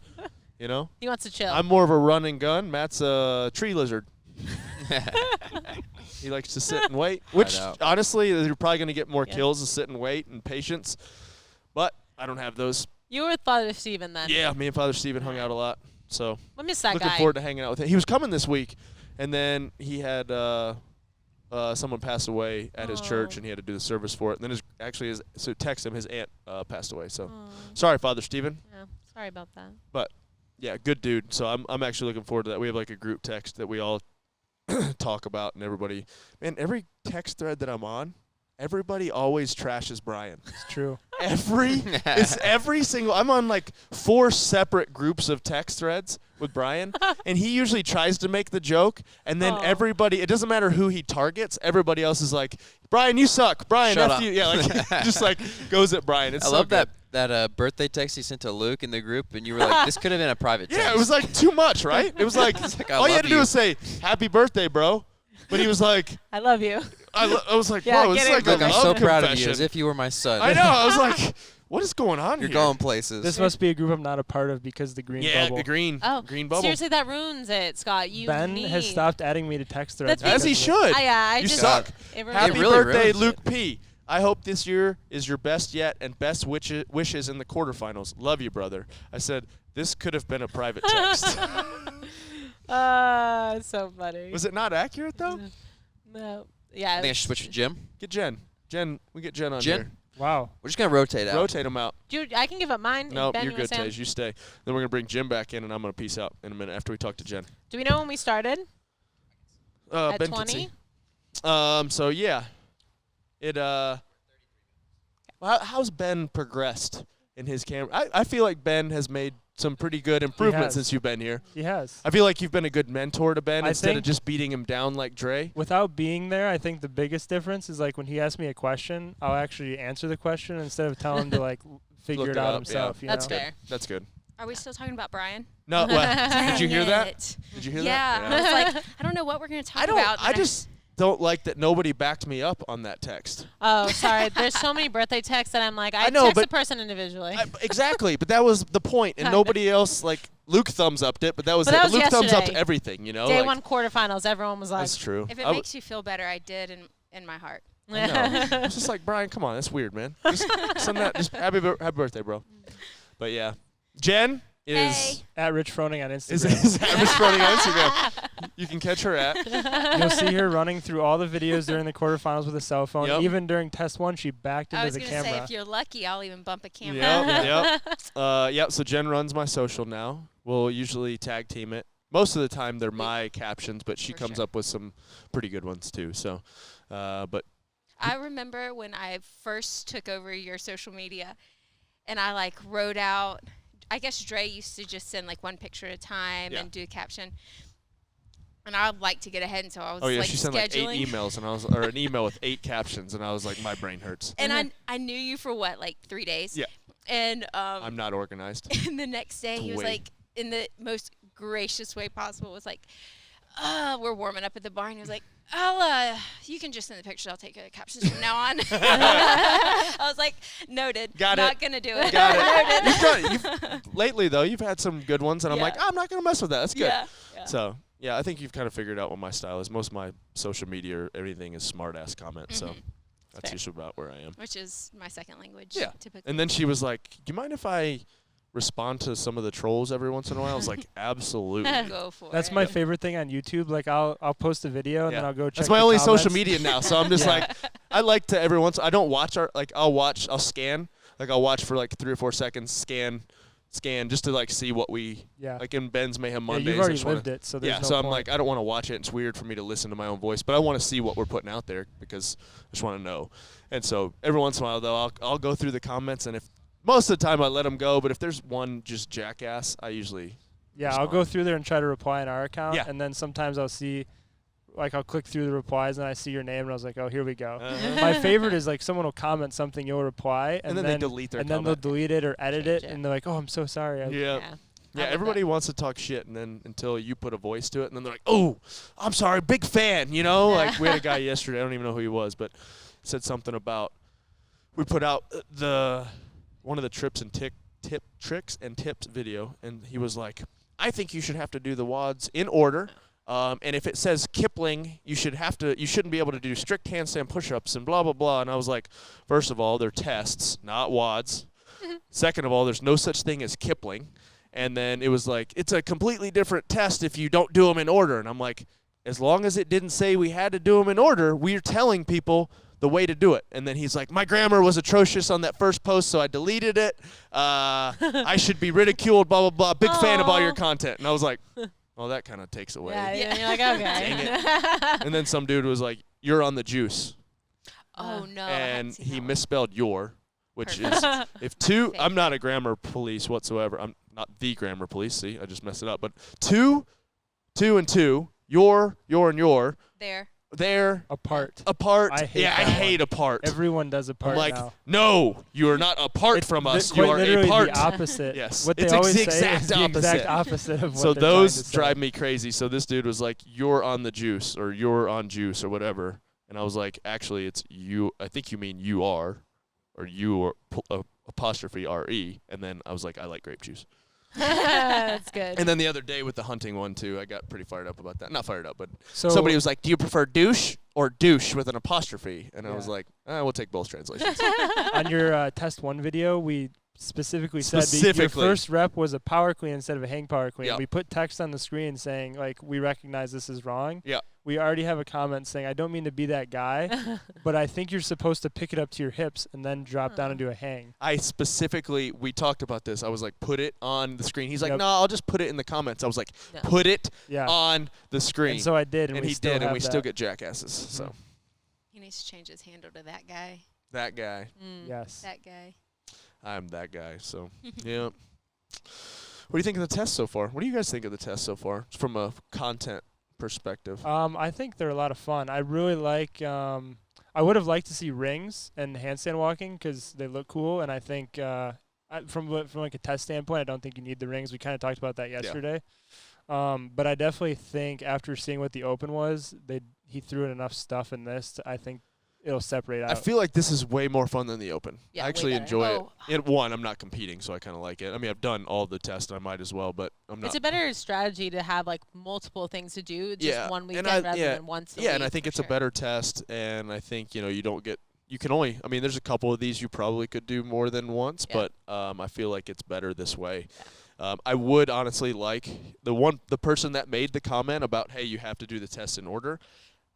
You know? He wants to chill. I'm more of a run and gun. Matt's a tree lizard. He likes to sit and wait, which out. honestly, you're probably going to get more Yeah. kills to sit and wait and patience. But I don't have those. You were with Father Steven then. Yeah, me and Father Steven hung out a lot. So I miss that looking guy. forward to hanging out with him. He was coming this week, and then he had someone pass away at his church, Oh. and he had to do the service for it. And then so text him, his aunt passed away. So Oh, sorry, Father Steven. yeah. Sorry about that. Yeah, good dude. So I'm actually looking forward to that. We have like a group text that we all talk about, and everybody, man, every text thread that I'm on, everybody always trashes Brian. It's true. Every single. I'm on like 4 separate groups of text threads with Brian, and he usually tries to make the joke, and then Oh. everybody. It doesn't matter who he targets. Everybody else is like, Brian, you suck. Brian, Shut F up. you. Yeah, like just like goes at Brian. It's I so love good. that birthday text you sent to Luke in the group, and you were like, "This could have been a private text." Yeah, it was like too much, right? It was like, like, I all you love had to do you. was say, "Happy birthday, bro." But he was like, I love you. I was like, Yeah, bro, get it's it, like Look, a I'm love so proud of you, confession. as if you were my son. I know. I was like, what is going on You're here? going places. This must be a group I'm not a part of because the green Yeah, bubble. the green bubble. Seriously, that ruins it, Scott. You Ben need. has stopped adding me to text threads. That's As he because of it. should. I You just suck. It ruins Happy it. really birthday, ruins Luke it. P. I hope this year is your best yet and best wishes in the quarterfinals. Love you, brother. I said, this could have been a private text. It's so funny. Was it not accurate, though? No. Yeah. I think I should switch to Jim. Get Jen. We get Jen on Jen? here. Wow. We're just gonna rotate out. Rotate them out. Dude, I can give up mine. No, Ben, you're you wanna good, say 'em? Tage. You stay. Then we're going to bring Jim back in, and I'm going to peace out in a minute after we talk to Jen. Do we know when we started? At Ben 20? can see. So, yeah. How's Ben progressed in his camera? I feel like Ben has made some pretty good improvements has. since you've been here. He has. I feel like you've been a good mentor to Ben I instead of think- just beating him down like Dre. Without being there, I think the biggest difference is like when he asks me a question, I'll actually answer the question instead of telling him to like figure Look it it out up, himself. yeah. You That's know? fair. That's good. Are we still talking about Brian? No, well, did you hear that? Dang it. Did you hear Yeah. that? I was like, I don't know what we're going to talk I don't. about. I just don't like that nobody backed me up on that text. Oh, sorry. There's so many birthday texts that I'm like, I know, text but a person individually. Exactly, but that was the point, and nobody else like Luke thumbs upped it, but that was But it. that But was Luke thumbs upped yesterday. everything, you know. Day like, 1 quarterfinals, everyone was like, That's true. If it I makes you feel better, I did in my heart. I know. It's just like, Brian, come on, that's weird, man. Just send that. Just happy birthday, bro. But yeah, Jen is Hey. At Rich Froning on Instagram. is average running on Instagram. You can catch her at. You'll see her running through all the videos during the quarterfinals with a cell phone. Yep. Even during test 1, she backed I into was the going to say, camera. if you're lucky, I'll even bump a camera. Yep. So Jen runs my social now. We'll usually tag team it. Most of the time they're my captions, but she For comes sure. up with some pretty good ones too. So, but I remember when I first took over your social media, and I like wrote out. I guess Dre used to just send like one picture at a time Yeah. and do a caption. And I'd like to get ahead, and so I was Oh yeah, like she sent scheduling. like 8 emails, and I was, or an email with 8 captions, and I was like, my brain hurts. And I knew you for what, like 3 days? Yeah. And I'm not organized. and the next day he was like, in the most gracious way possible, was like, we're warming up at the bar, and he was like, you can just send the pictures. I'll take care of the captions from now on. I was like, noted. Got not it. gonna do it. Got it. Noted. Lately though, you've had some good ones, and I'm like, I'm not gonna mess with that. That's good. Yeah. So yeah, I think you've kind of figured out what my style is. Most of my social media, or everything is smart ass comments. So that's Fair. usually about where I am. Which is my second language. Yeah. Typically. And then she was like, "Do you mind if I respond to some of the trolls every once in a while?" I was like, "Absolutely." Go for That's it. my favorite thing on YouTube. Like I'll post a video and then I'll go check. That's my the only comments. social media now. So I'm just Yeah. like, I like to every once. I don't watch I'll scan. Like I'll watch for like 3 or 4 seconds, scan, just to like see what we like in Ben's Mayhem Mondays. You've I already just wanna- lived it, so there's no so I'm point. like, I don't want to watch it. It's weird for me to listen to my own voice, but I want to see what we're putting out there because I just want to know. And so every once in a while though, I'll go through the comments, and if most of the time I let them go, but if there's one just jackass, I usually I'll go through there and try to reply in our account, Yeah. and then sometimes I'll see, like I'll click through the replies and I see your name and I was like, oh, here we go. Uh-huh. My favorite is like someone will comment something, you'll reply, and then they delete their and then they'll comment. delete it or edit Change it, it. and they're like, oh, I'm so sorry. Yeah. I love Everybody wants to talk shit, and then until you put a voice to it, and then they're like, "Oh, I'm sorry, big fan," you know. Like we had a guy yesterday, I don't even know who he was, but said something about we put out one of the tricks and tips video, and he was like, "I think you should have to do the WODs in order, and if it says Kipling, you shouldn't be able to do strict handstand push-ups and blah blah blah." And I was like, first of all, they're tests, not WODs. Second of all, there's no such thing as Kipling. And then it was like, it's a completely different test if you don't do them in order. And I'm like, as long as it didn't say we had to do them in order, we're telling people the way to do it. And then he's like, my grammar was atrocious on that first post, so I deleted it. I should be ridiculed, blah, blah, blah. Big fan of all your content. And I was like, well, that kind of takes away. Yeah, and you're like, okay. Dang it. And then some dude was like, you're on the juice. Oh, no. I And haven't seen he that one. misspelled your, which is, if My two, I'm not a favorite. grammar police whatsoever. I'm not the grammar police. See, I just messed it up. But two and two, your, and your, There. they're Apart. apart. I hate I that one. hate apart. Everyone does apart I'm like, now. no, you are not apart from us. You Quite are literally a part. the opposite. Yes. What It's they always the say exact is the exact opposite of what So they're trying those to say. drive me crazy. So this dude was like, you're on the juice, or you're on juice, or whatever. And I was like, actually, it's you. I think you mean you are, or you are apostrophe R-E. And then I was like, I like grape juice. That's good. And then the other day with the hunting one, too, I got pretty fired up about that. Not fired up, but So somebody was like, do you prefer douche or douche with an apostrophe? And I was Yeah. like, we'll take both translations. on your test one video, we specifically said that your Specifically. first rep was a power clean instead of a hang power clean. Yep. We put text on the screen saying, like, we recognize this is wrong. Yeah. We already have a comment saying, I don't mean to be that guy, but I think you're supposed to pick it up to your hips and then drop down and do a hang. we talked about this. I was like, put it on the screen. He's like, Yep. no, I'll just put it in the comments. I was like, No. put it Yeah. on the screen. And so I did, and, And we he still did, and have we that. still get jackasses. So He needs to change his handle to that guy. that guy, Yes. That guy. I'm that guy. So yeah. What do you think of the test so far? What do you guys think of the test so far, from a content perspective? I think they're a lot of fun. I really like. I would have liked to see rings and handstand walking because they look cool, and I think from like a test standpoint, I don't think you need the rings. We kind of talked about that yesterday. But I definitely think after seeing what the open was, he threw in enough stuff in this. I think it'll separate out. I feel like this is way more fun than the open. Yeah, I way actually better. enjoy Oh. it. And one, I'm not competing, so I kind of like it. I mean, I've done all the tests, and I might as well, but I'm not. It's a better strategy to have like multiple things to do just Yeah, one and weekend I- rather yeah, than once a Yeah, week. and I think for it's a sure. better test, and I think, you don't get – you can only – I mean, there's a couple of these you probably could do more than once, Yeah. but I feel like it's better this way. I would honestly like the person that made the comment about, hey, you have to do the test in order,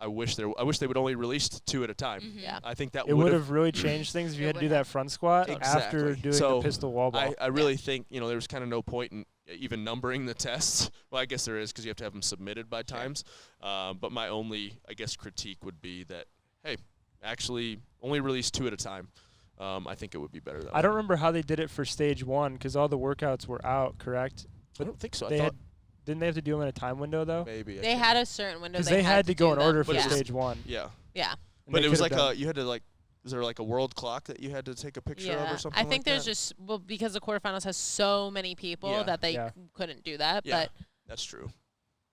I wish they would only release 2 at a time. Mhm. Yeah. I think that it would would have have really changed things if you It had to would do have. that front squat after Exactly. doing So the pistol wall ball. I really think, there was kind of no point in even numbering the tests. Well, I guess there is because you have to have them submitted by times. But my only, I guess, critique would be that, hey, actually only release 2 at a time. I think it would be better that way. I don't remember how they did it for stage one because all the workouts were out, correct? I don't think so. They I had thought didn't they have to do them in a time window though? Maybe. They had a certain window. Because they had to go in do order them. for Yeah. stage 1. Yeah. Yeah. And But they it was could've like done- you had to like. Is there like a world clock that you had to take a picture of or something? I think like there's that? just because the quarterfinals has so many people Yeah. that they Yeah. couldn't do that. Yeah, But that's true.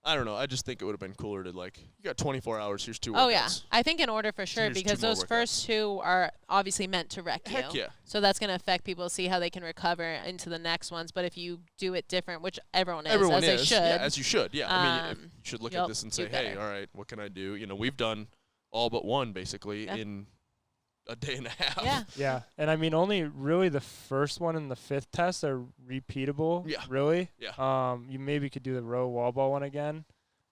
I don't know. I just think it would have been cooler to like you got 24 hours. Here's 2 workouts. oh yeah, I think in order for sure Here's 2 because more those first 2 are obviously meant to wreck Heck you. yeah. So that's gonna affect people, see how they can recover into the next ones. But if you do it different, which everyone is, Everyone as is. they should, Yeah, as you should. Yeah. I mean, you should look at you'll this and do say, hey, better. all right, what can I do? You know, we've done all but one basically Yeah. in a day and a half. yeah, Yeah, and I mean only really the first one and the 5th test are repeatable. Yeah. Really. Yeah. You maybe could do the row wall ball one again,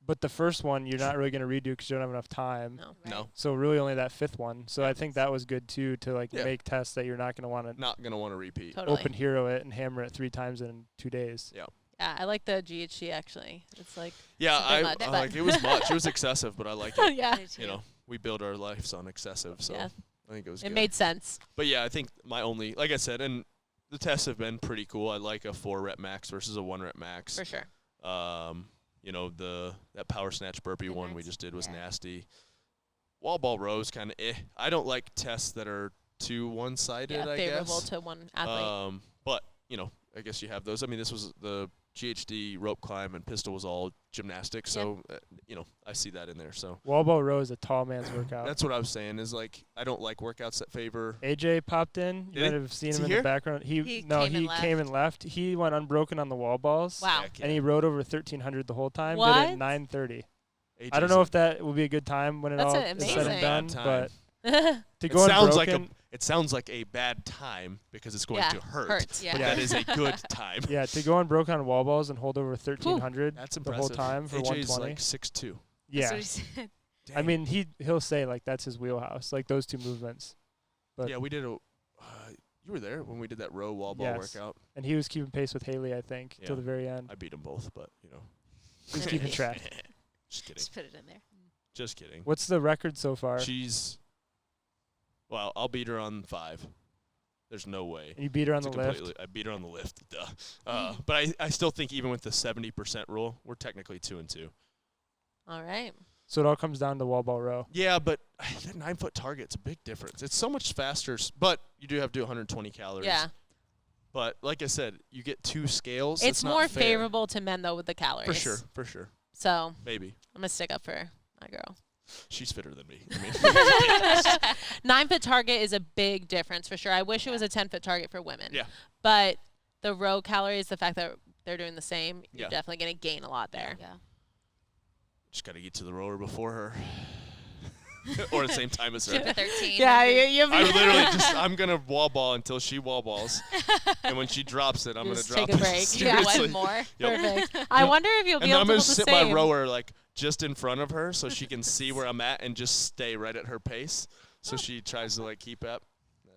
but the first one you're not really gonna redo because you don't have enough time. no. No, So really only that 5th one. So I think that was good too to like Yeah. make tests that you're not gonna want to not gonna want to repeat. Totally. open hero it and hammer it 3 times in 2 days. Yeah, I like the GHC actually. It's like Yeah, It's a bit much, I but- like it was much. It was excessive, but I like it. yeah, You know, we build our lives on excessive, so Yeah. I think it was it good. made sense. But yeah, I think my only, like I said, and the tests have been pretty cool. I like a 4 rep max versus a 1 rep max. For sure. You know, that power snatch burpee The one we max, just did was yeah. nasty. Wall ball rows kind of I don't like tests that are too one-sided, Yeah, I favorable guess. to one athlete. But, you know, I guess you have those. I mean, this was the GHD rope climb and pistol was all gymnastics, so, you know, I see that in there. So Wall ball row is a tall man's workout. that's what I was saying is, like, I don't like workouts that favor. AJ popped in. You Did might he? have seen Is him he in here? the background. He He came and came and left. He went unbroken on the wall balls. Wow. Heck And he rode over 1,300 the whole time. Did What? it 9:30. AJ's I don't know if that will be a good time when it That's all amazing. is said and done, Bad but time. to It go sounds unbroken, like a bad time because it's going Yeah, to hurt. hurts. Yeah. But Yeah. that is a good time. yeah, to go unbroken on wall balls and hold over 1,300 That's the impressive. whole time for AJ's 120. like 6'2". Yeah, That's what he said. I mean he'll say like that's his wheelhouse, like those 2 movements. But Yeah, we did you were there when we did that row wall ball Yes. workout. and he was keeping pace with Haley, I think, Yeah. till the very end. I beat them both, but you know. He's keeping track. Just kidding. Just put it in there. Just kidding. What's the record so far? Well, I'll beat her on 5. There's no way. And you beat her on It's the a lift. completely- I beat her on the lift. Duh. But I still think even with the 70% rule, we're technically 2-2. All right. So it all comes down to wall ball row. Yeah, but that 9-foot target's a big difference. It's so much faster, but you do have to do 120 calories. Yeah. But like I said, you get 2 scales. It's not more fair. favorable to men though with the calories. For sure. So Maybe. I'm gonna stick up for my girl. She's fitter than me. I mean, 9-foot target is a big difference for sure. I wish it was a 10-foot target for women. Yeah. But the row calories, the fact that they're doing the same, Yeah. you're definitely gonna gain a lot there. Yeah. just got to get to the rower before her. Or at the same time as her. 13. Yeah, you'll be I literally I'm going to wall ball until she wall balls. And when she drops it, I'm going to Just drop take a it. break. Yeah. Seriously. One more. Yep. perfect. I wonder if you'll be And then able I'm to going hold to the sit same. my rower like just in front of her so she can see where I'm at and just stay right at her pace. So she tries to like keep up.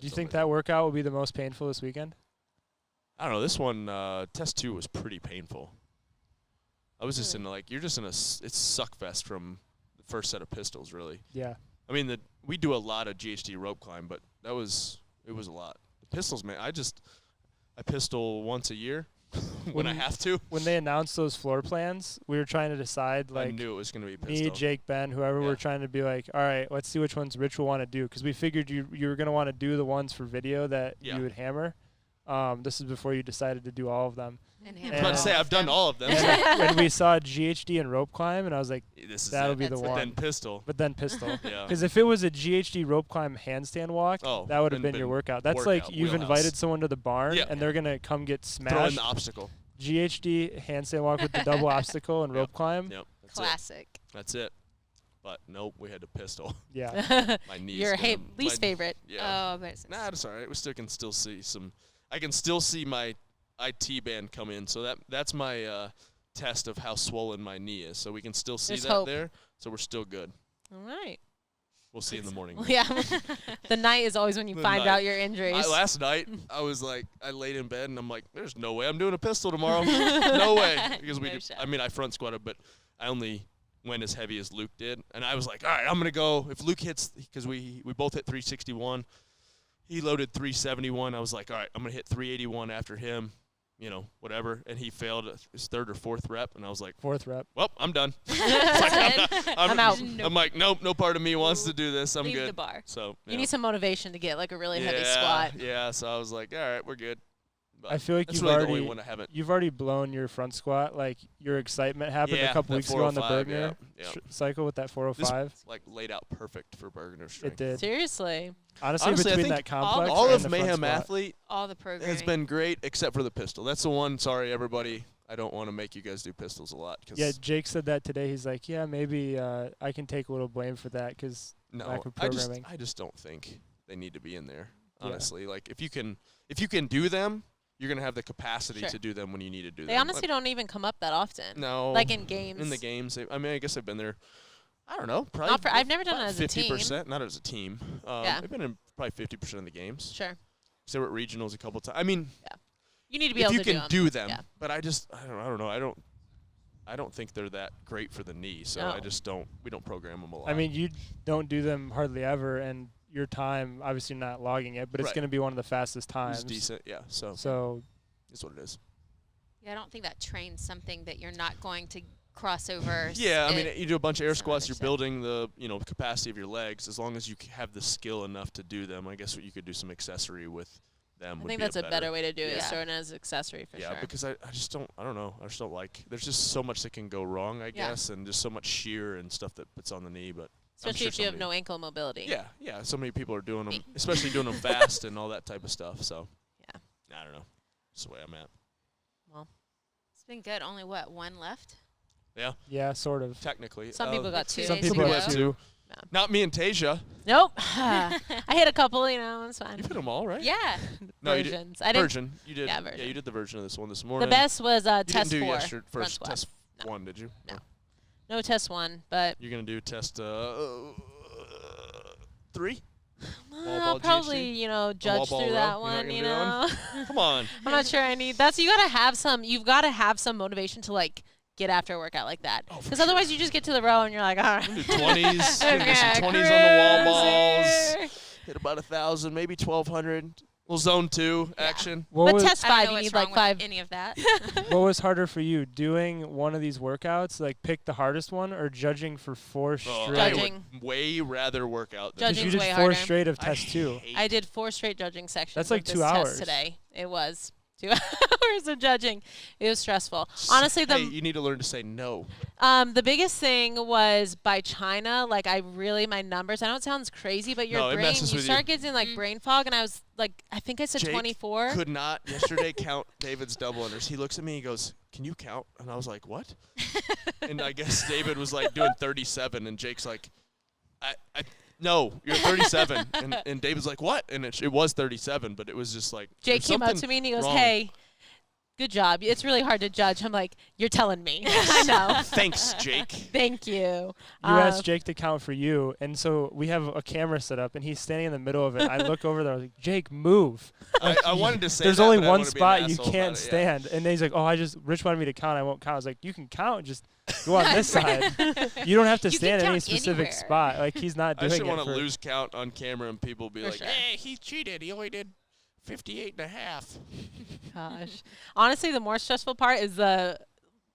Do you think that workout will be the most painful this weekend? I don't know. This one, test 2 was pretty painful. I was just in like, you're just in it's suck fest from the first set of pistols, really. Yeah. I mean, we do a lot of GHD rope climb, but it was a lot. The pistols, man, I pistol once a year when I have to. When they announced those floor plans, we were trying to decide, I like, knew it was going to be pistol. me, Jake, Ben, whoever, Yeah. we're trying to be like, all right, let's see which ones Rich will want to do. Because we figured you were going to want to do the ones for video that Yeah. you would hammer. This is before you decided to do all of them. And I was about to say, all I've done all of them. And when we saw GHD and rope climb, and I was like, This is that'll it. be the That's But one. then pistol. But then pistol. Yeah. Because if it was a GHD rope climb handstand walk, Oh, that would have then been your been workout. That's workout, like you've wheelhouse. invited someone to the barn, Yeah. and they're going to come get Throw in smashed. the obstacle. GHD handstand walk with the double obstacle and Yep. rope climb. Yep. That's it. Classic. That's it. But nope, we had to pistol. Yeah. My knees. Your gonna- least my- favorite. Yeah. Oh, but it's Nah, that's all right. We still can still see some. I can still see my IT band come in, so that's my test of how swollen my knee is. So we can still see There's that hope. there. So we're still good. All right. We'll see in the morning. Well, yeah. The night is always when you The find night. out your injuries. Last night, I was like, I laid in bed and I'm like, there's no way I'm doing a pistol tomorrow. No way. Because No shot. I front squatted, but I only went as heavy as Luke did. And I was like, all right, I'm going to go. If Luke hits, because we both hit 361, he loaded 371. I was like, all right, I'm going to hit 381 after him. whatever, and he failed his 3rd or 4th rep, and I was like, 4th rep. well, I'm done. I'm out. I'm like, nope, no part of me wants to do this. I'm Leave good. the bar. So You need some motivation to get like a really heavy squat. Yeah, so I was like, all right, we're good. But I feel like that's you've really already the only one I haven't. You've already blown your front squat. Like your excitement happened a couple that weeks ago on the 405, Bergner yeah. cycle with that 405. This like laid out perfect for Bergner strength. It did. Seriously. Honestly, I between think that complex all and of the front Mayhem squat. Athlete All the programming. has been great except for the pistol. That's the one. Sorry, everybody. I don't want to make you guys do pistols a lot. Cause Yeah, Jake said that today. He's like, yeah, maybe I can take a little blame for that because lack of programming. I just don't think they need to be in there. Yeah. Honestly, like if you can do them, you're gonna have the capacity Sure. to do them when you need to do them. They honestly don't even come up that often. No. Like in games. In the games, I mean, I guess I've been there. I don't know. Probably. Not for, I've never done it as a team. 50%, not as a team. Yeah. I've been in probably 50% of the games. Sure. So we're at regionals a couple times. I mean, You need to be if able you to can do them, Yeah. but I don't know. I don't think they're that great for the knee, so No. I just don't. We don't program them a lot. I mean, you don't do them hardly ever, and your time, obviously not logging it, but it's Right. going to be one of the fastest times. it's decent, yeah. So It's what it is. Yeah, I don't think that trains something that you're not going to cross over. Yeah, I mean, you do a bunch of air some squats. other You're stuff. building the capacity of your legs. As long as you have the skill enough to do them, I guess you could do some accessory with them. I would think be that's a better way to do it. Yeah. Throw it as accessory for yeah, sure. because I just don't. I don't know. I just don't like. There's just so much that can go wrong, I Yeah. guess, and just so much shear and stuff that puts on the knee. But I'm Especially sure if you have somebody- no ankle mobility. Yeah. So many people are doing them, Me. especially doing them fast and all that type of stuff. So Yeah. I don't know. That's the way I'm at. It's been good. Only one left. yeah, sort of. Technically, Some people got 2 Some days people to have go. 2. Not me and Tasia. Nope. I hit a couple, it's fine. You hit them all, right? Yeah. No, you did. Versions. I didn't. Version. You did. Yeah, Yeah, version. you did the version of this one this The morning. best was You test didn't do 4. yesterday, front first squat. test No. 1, did you? No. No test 1, but You're gonna do test 3. I'll ball probably, GHD? judge ball through row? that You're one, not gonna do that Come on. I'm not sure I need. You've got to have some motivation to like get after a workout like that. Oh, for Because sure. otherwise you just get to the row and you're like, all right. Do 20s. Gonna do some Okay, 20s on the wall cruiser. balls. Hit about 1,000, maybe 1,200. Little zone 2 action. What But was, test I don't 5, know you what's need wrong like with 5. any of that. what was harder for you, doing one of these workouts, like pick the hardest one, or judging for 4 Oh, straight? I Judging. would way rather work out than Because Judging's you did way 4 harder. straight of I test 2. hate I did 4 straight judging sections. That's like of 2 this hours. test today. It was 2 hours of judging. It was stressful. Honestly, Hey, you need to learn to say no. the biggest thing was by China. Like my numbers. I know it sounds crazy, but your No, it brain, messes you with start you. getting like brain fog, and I was like, I think I said Jake 24. Could not yesterday count David's double unders. He looks at me, he goes, "Can you count?" And I was like, "What?" And I guess David was like doing 37, and Jake's like, "I no, you're 37." and David's like, "What?" And it was 37, but it was just like Jake there's came up something to me and he goes, wrong. "Hey, good job. It's really hard to judge." I'm like, "You're telling me." I know. Thanks, Jake. Thank you. You asked Jake to count for you, and so we have a camera set up, and he's standing in the middle of it. I look over there, I was like, Jake, move. I wanted to say There's that, only but I one wanna be an spot you asshole about can't it, yeah. stand. And then he's like, Rich wanted me to count. I won't count. I was like, you can count. Just go on this side. You don't have to You can stand in any count specific anywhere. spot. Like, he's not I doing just it. want to for- lose count on camera and people be For like, sure. "Hey, he cheated. He only did 58 and a half." Gosh. Honestly, the more stressful part is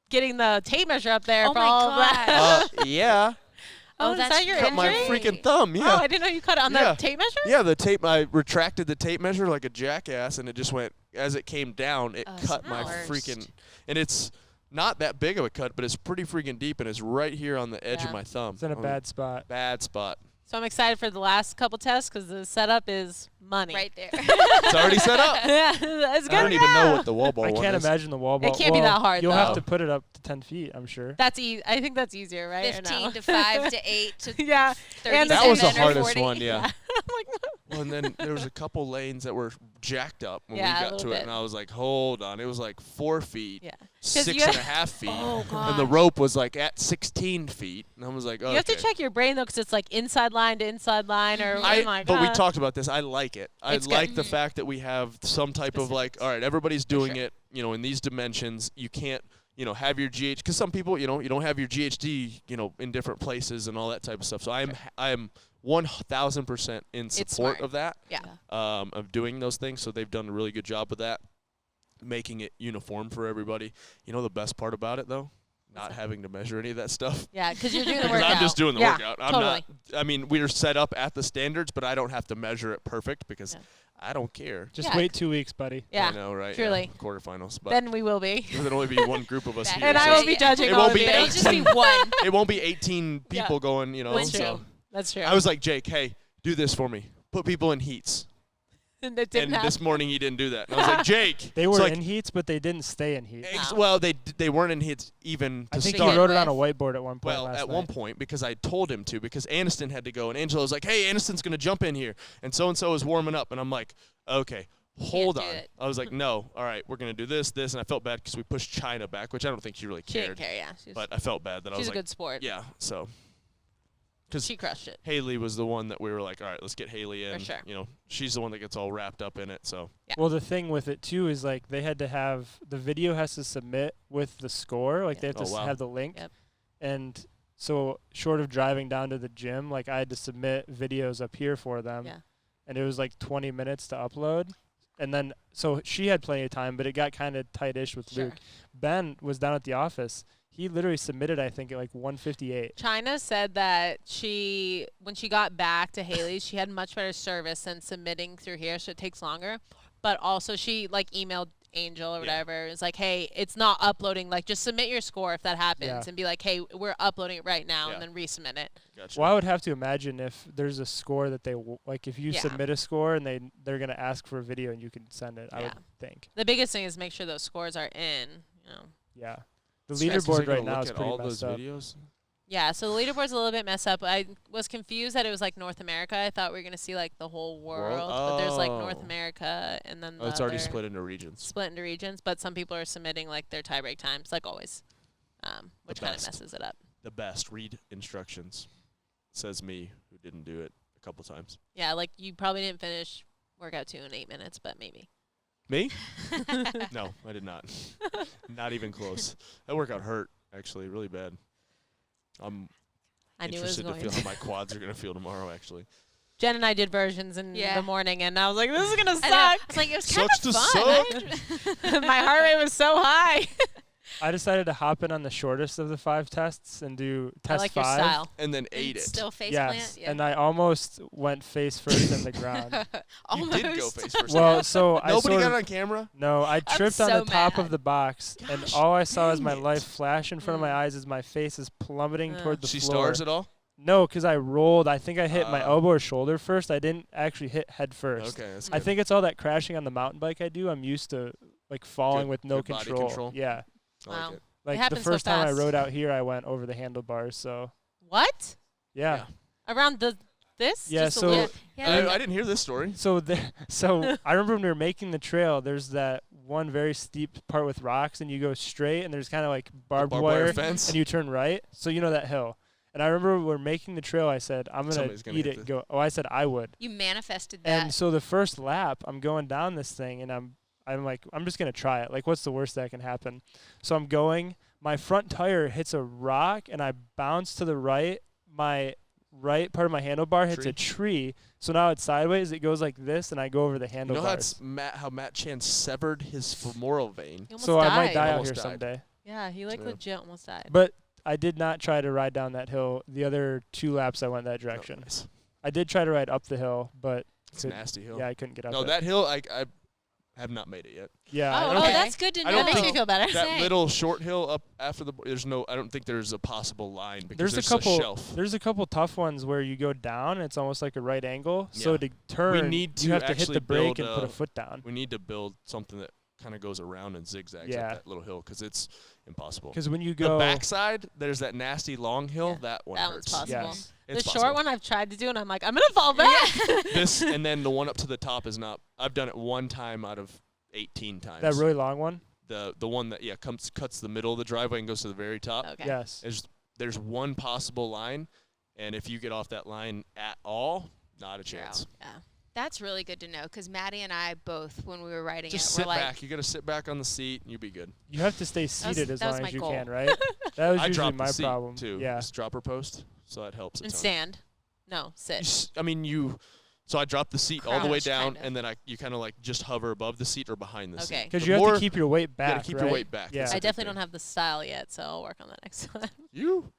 getting the tape measure up there Oh for my all of that. Yeah. Oh, Oh, is that's that your Cut my injury? freaking thumb. Oh, Yeah. I didn't know you cut it on Yeah. the tape measure? Yeah, the tape. I retracted the tape measure like a jackass, and it just went as it came down. It Oh, cut it's my the worst. freaking, and it's not that big of a cut, but it's pretty freaking deep, and it's right here on the edge Yeah. of my thumb. It's in a On bad spot. bad spot. So I'm excited for the last couple tests because the setup is money. Right there. It's already set up. Yeah, it's I good don't to even know go. what the wall ball I one can't is. imagine the wall ball. can't be that hard, You'll though. have to put it up to 10 feet, I'm sure. That's I think that's easier, right? Or 15 no? to 5 to 8 to Yeah. 37 That was the or hardest 40. one, yeah. I'm like, Well, and then there was a couple lanes that were jacked up when Yeah, a we got little to it, bit. and I was like, "Hold on!" It was like 4 feet, yeah. 6.5 feet, Oh, and the God. rope was like at 16 feet, and I was like, "Okay." You have to check your brain though, because it's like inside line to inside line, or I'm like, But we talked about this. I like it. I It's good. like the fact that we have some type of like, all right, everybody's doing sure. it, in these dimensions. You can't, have your GH, because some people, you don't have your GHD, in different places and all that type of stuff. So I am 1,000% in support smart. of that, Yeah. of doing those things. So they've done a really good job with that. making it uniform for everybody. You know the best part about it though? Not having to measure any of that stuff. Yeah, because you're doing the 'Cause workout. I'm just doing the workout. I'm totally. not. I mean, we're set up at the standards, but I don't have to measure it perfect because I don't care. Just Yeah. wait 2 weeks, buddy. Yeah, I know, right? truly. Yeah, quarterfinals, but then we will be. there'll only be one group of us here. And I so will be judging It all won't of be you. It'll just be one. it won't be 18 Yeah. people going. You know, That's so true. That's true. I was like, Jake, hey, do this for me. Put people in heats. and it didn't And happen. this morning he didn't do that. And I was like, Jake. They were so like, in heats, but they didn't stay in heat. Wow. well, they weren't in heats even to I think start. he wrote it on a whiteboard at one point. Well, last at night. one point, because I told him to, because Aniston had to go, and Angela was like, hey, Aniston's going to jump in here, and so is warming up. And I'm like, okay, hold do on. it. I was like, no, all right, we're going to do this, and I felt bad because we pushed China back, which I don't think she really She didn't cared. care, yeah. But I felt bad that I was She's a like, good sport. yeah, so. Because She crushed it. Haley was the one that we were like, all right, let's get Haley in. For sure. You know, she's the one that gets all wrapped up in it, so. Yeah. Well, the thing with it too is like they had to have the video has to submit with the score. Like they have Oh, to wow. have the link. Yep. And so short of driving down to the gym, like I had to submit videos up here for them. Yeah. And it was like 20 minutes to upload. And then so she had plenty of time, but it got kind of tight-ish with Sure. Luke. Ben was down at the office. He literally submitted, I think, at like 1:58. China said that when she got back to Haley's, she had much better service than submitting through here, so it takes longer. But also she like emailed Angel or whatever. It's like, hey, it's not uploading. Like, just submit your score if that happens, Yeah. and be like, hey, we're uploading it right now, Yeah. and then resubmit it. Gotcha. Well, I would have to imagine if there's a score that they like, if you Yeah. submit a score and they're gonna ask for a video and you can send it. I Yeah. would think. The biggest thing is make sure those scores are in. You know. Yeah. The So guys, 'cause leaderboard they're right gonna now look is at pretty all messed those up. videos. Yeah, so the leaderboard's a little bit messed up. I was confused that it was like North America. I thought we were gonna see like the whole world, but there's like North Oh. America and then Oh, it's already other split into regions. split into regions. But some people are submitting like their tiebreak times, like always, which kind of best. messes it up. The best. Read instructions. Says me, who didn't do it a couple times. Yeah, like you probably didn't finish workout 2 in 8 minutes, but maybe. Me? No, I did not. Not even close. That workout hurt, actually, really bad. I'm I knew it was interested to going feel to. how my quads are going to feel tomorrow, actually. Jen and I did versions in Yeah. the morning, and I was like, this is gonna I know. suck. I was like, it was kind Sucks of to fun. My heart rate was so high. I decided to hop in on the shortest of the 5 tests and do I test like 5. your style. And then ate it. Still face Yes, plant. and I almost went face first in the ground. You Almost. did go face first. Well, so I Nobody sort got of, it on camera? no, I tripped on so the top mad. of the box, and Gosh, all I saw as dang my it. life flash in front of my Mm. eyes as my face is plummeting toward the She floor. stars at all? No, because I rolled. I think I hit my Oh. elbow or shoulder first. I didn't actually hit head first. Okay, that's I good. think it's all that crashing on the mountain bike I do. I'm used to like falling Good- with no good body control. control. Yeah. I like Wow. it. Like the happens so first time I fast. rode out here, I went over the handlebars. So What? yeah. Around this? Yeah, Just a so- little- Yeah. I didn't hear this story. So I remember when we were making the trail, there's that one very steep part with rocks, and you go straight, and there's kind of like barbed wire, fence. and you turn right. So you know that hill. And I remember when we're making the trail, I said, I'm gonna Somebody's gonna eat hit it. this. Go. Oh, I said I would. You manifested And that. so the first lap, I'm going down this thing, and I'm like, I'm just gonna try it. Like, what's the worst that can happen? So I'm going. My front tire hits a rock, and I bounce to the right. My right part of my handlebar hits a tree. So now it's sideways. It goes like this, and I go over the You handlebars. know how Matt Chan severed his femoral vein? He almost So died. I might die out Almost here died. someday. Yeah, he like Yeah. legit almost died. But I did not try to ride down that hill. The other 2 laps I went that Oh, direction. nice. I did try to ride up the hill, but It's a could- nasty hill. yeah, I couldn't get up No, it. that hill, I have not made it yet. Yeah, Oh, I don't Oh, okay. think- that's good to know. I that don't makes think me feel better. That Same. little short hill up after the, I don't think there's a possible line because There's a couple. shelf. There's a couple tough ones where you go down. And it's almost like a right angle. So Yeah. to turn, need you to have to hit actually the brake build and put a- a foot down. We need to build something that kind of goes around and zigzags Yeah. up that little hill because it's impossible. Because when you The go, backside, there's that nasty long hill. Yeah. That one That one's hurts. possible. Yes. It's The possible. short one I've tried to do, and I'm like, I'm gonna fall back. This and then the one up to the top is not. I've done it one time out of 18 times. that really long one. the one that cuts the middle of the driveway and goes to the very top. Okay. Yes. There's one possible line, and if you get off that line at all, not a You're out. chance. Yeah. That's really good to know because Maddie and I both, when we were writing Just it, sit were like, back. You got to sit back on the seat, and you'll be good. You have to stay seated as that was long my as you goal. can, right? That was I usually dropped my the seat problem too. Yeah. It's dropper post, so that helps. And stand. No, sit. I mean, you So I drop the seat all the way Crouch, down, kinda. and then you kind of like just hover above the seat or behind the seat. Okay. Because The you have more- to keep your weight back. You gotta keep your right? weight back. Yeah. That's I a big definitely thing. don't have the style yet, so I'll work on that next time. You?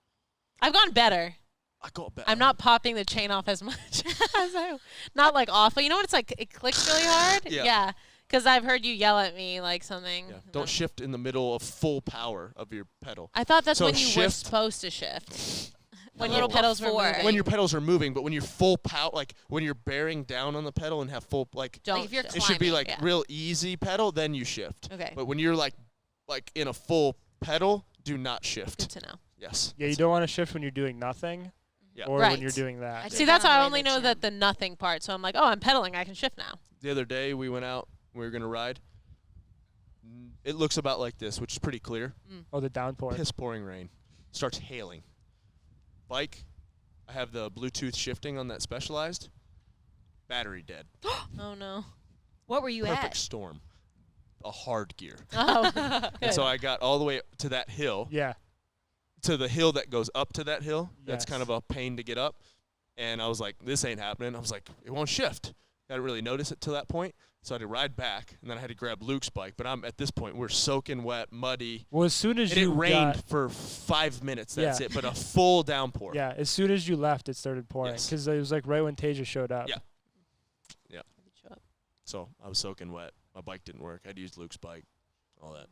I've gone better. I got back. I'm not popping the chain off as much as I, not like awful. You know when it's like it clicks really hard? Yeah. Because I've heard you yell at me like something. Yeah. Don't shift in the middle of full power of your pedal. I thought that's So when you were shift- supposed to shift. When No. your pedals were Before. moving. When your pedals are moving, but when you're full power, like when you're bearing down on the pedal and have full, like don't Like if you're shift. it should be climbing, like yeah. real easy pedal, then you shift. Okay. But when you're like in a full pedal, do not Good shift. to know. Yes. Yeah, you don't want to shift when you're doing nothing, Yeah. or Right. when you're doing that. I See, did that's that why on I the only way to know the that gym. the nothing part. So I'm like, oh, I'm pedaling. I can shift now. The other day we went out. We were gonna ride. It looks about like this, which is pretty clear. Oh, the downpour. Piss pouring rain. Starts hailing. Bike. I have the Bluetooth shifting on that Specialized. Battery dead. Oh no. What were you Perfect at? storm. A hard gear. Oh. And Good. so I got all the way to that hill, Yeah. to the hill that goes up to that hill. That's Yes. kind of a pain to get up. And I was like, this ain't happening. I was like, it won't shift. I didn't really notice it till that point. So I had to ride back, and then I had to grab Luke's bike. But I'm at this point, we're soaking wet, muddy. Well, as soon as And it you rained got, for 5 minutes. That's Yeah. it. But a full downpour. yeah, as soon as you left, it started pouring. Yes. Because it was like right when Tasia showed up. Yeah. Show up. So I was soaking wet. My bike didn't work. I had to use Luke's bike. All that.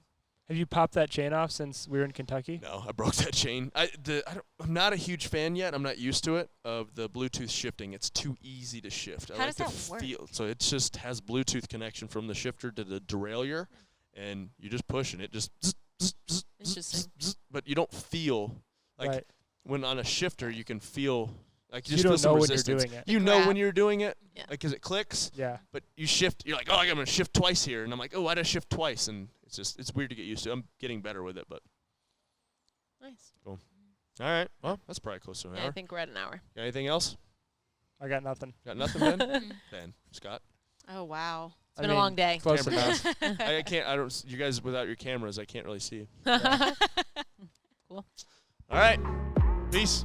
Have you popped that chain off since we were in Kentucky? No, I broke that chain. I'm not a huge fan yet. I'm not used to it of the Bluetooth shifting. It's too easy to shift. I How like does to that work? feel. So it just has Bluetooth connection from the shifter to the derailleur, and you just push and it just. Zzz, zzz, zzz, zzz, Interesting. zzz, zzz, but you don't feel like right. when on a shifter you can feel like you You just feel don't some know when you're resistance. doing it. You know when grab. you're doing it, Yeah. like 'cause it clicks. Yeah. But you shift, you're like, oh, I'm going to shift twice here. And I'm like, oh, why did I shift twice? And it's weird to get used to. I'm getting better with it, but. Nice. All right. Well, that's probably close to an Yeah, I hour. think we're at an hour. Got anything else? I got nothing. Got nothing, Ben? Ben, Scott? Oh wow. It's been a long day. Close Camera enough. I can't, I don't, you guys without your cameras, I can't really see you. Cool. All right. Peace.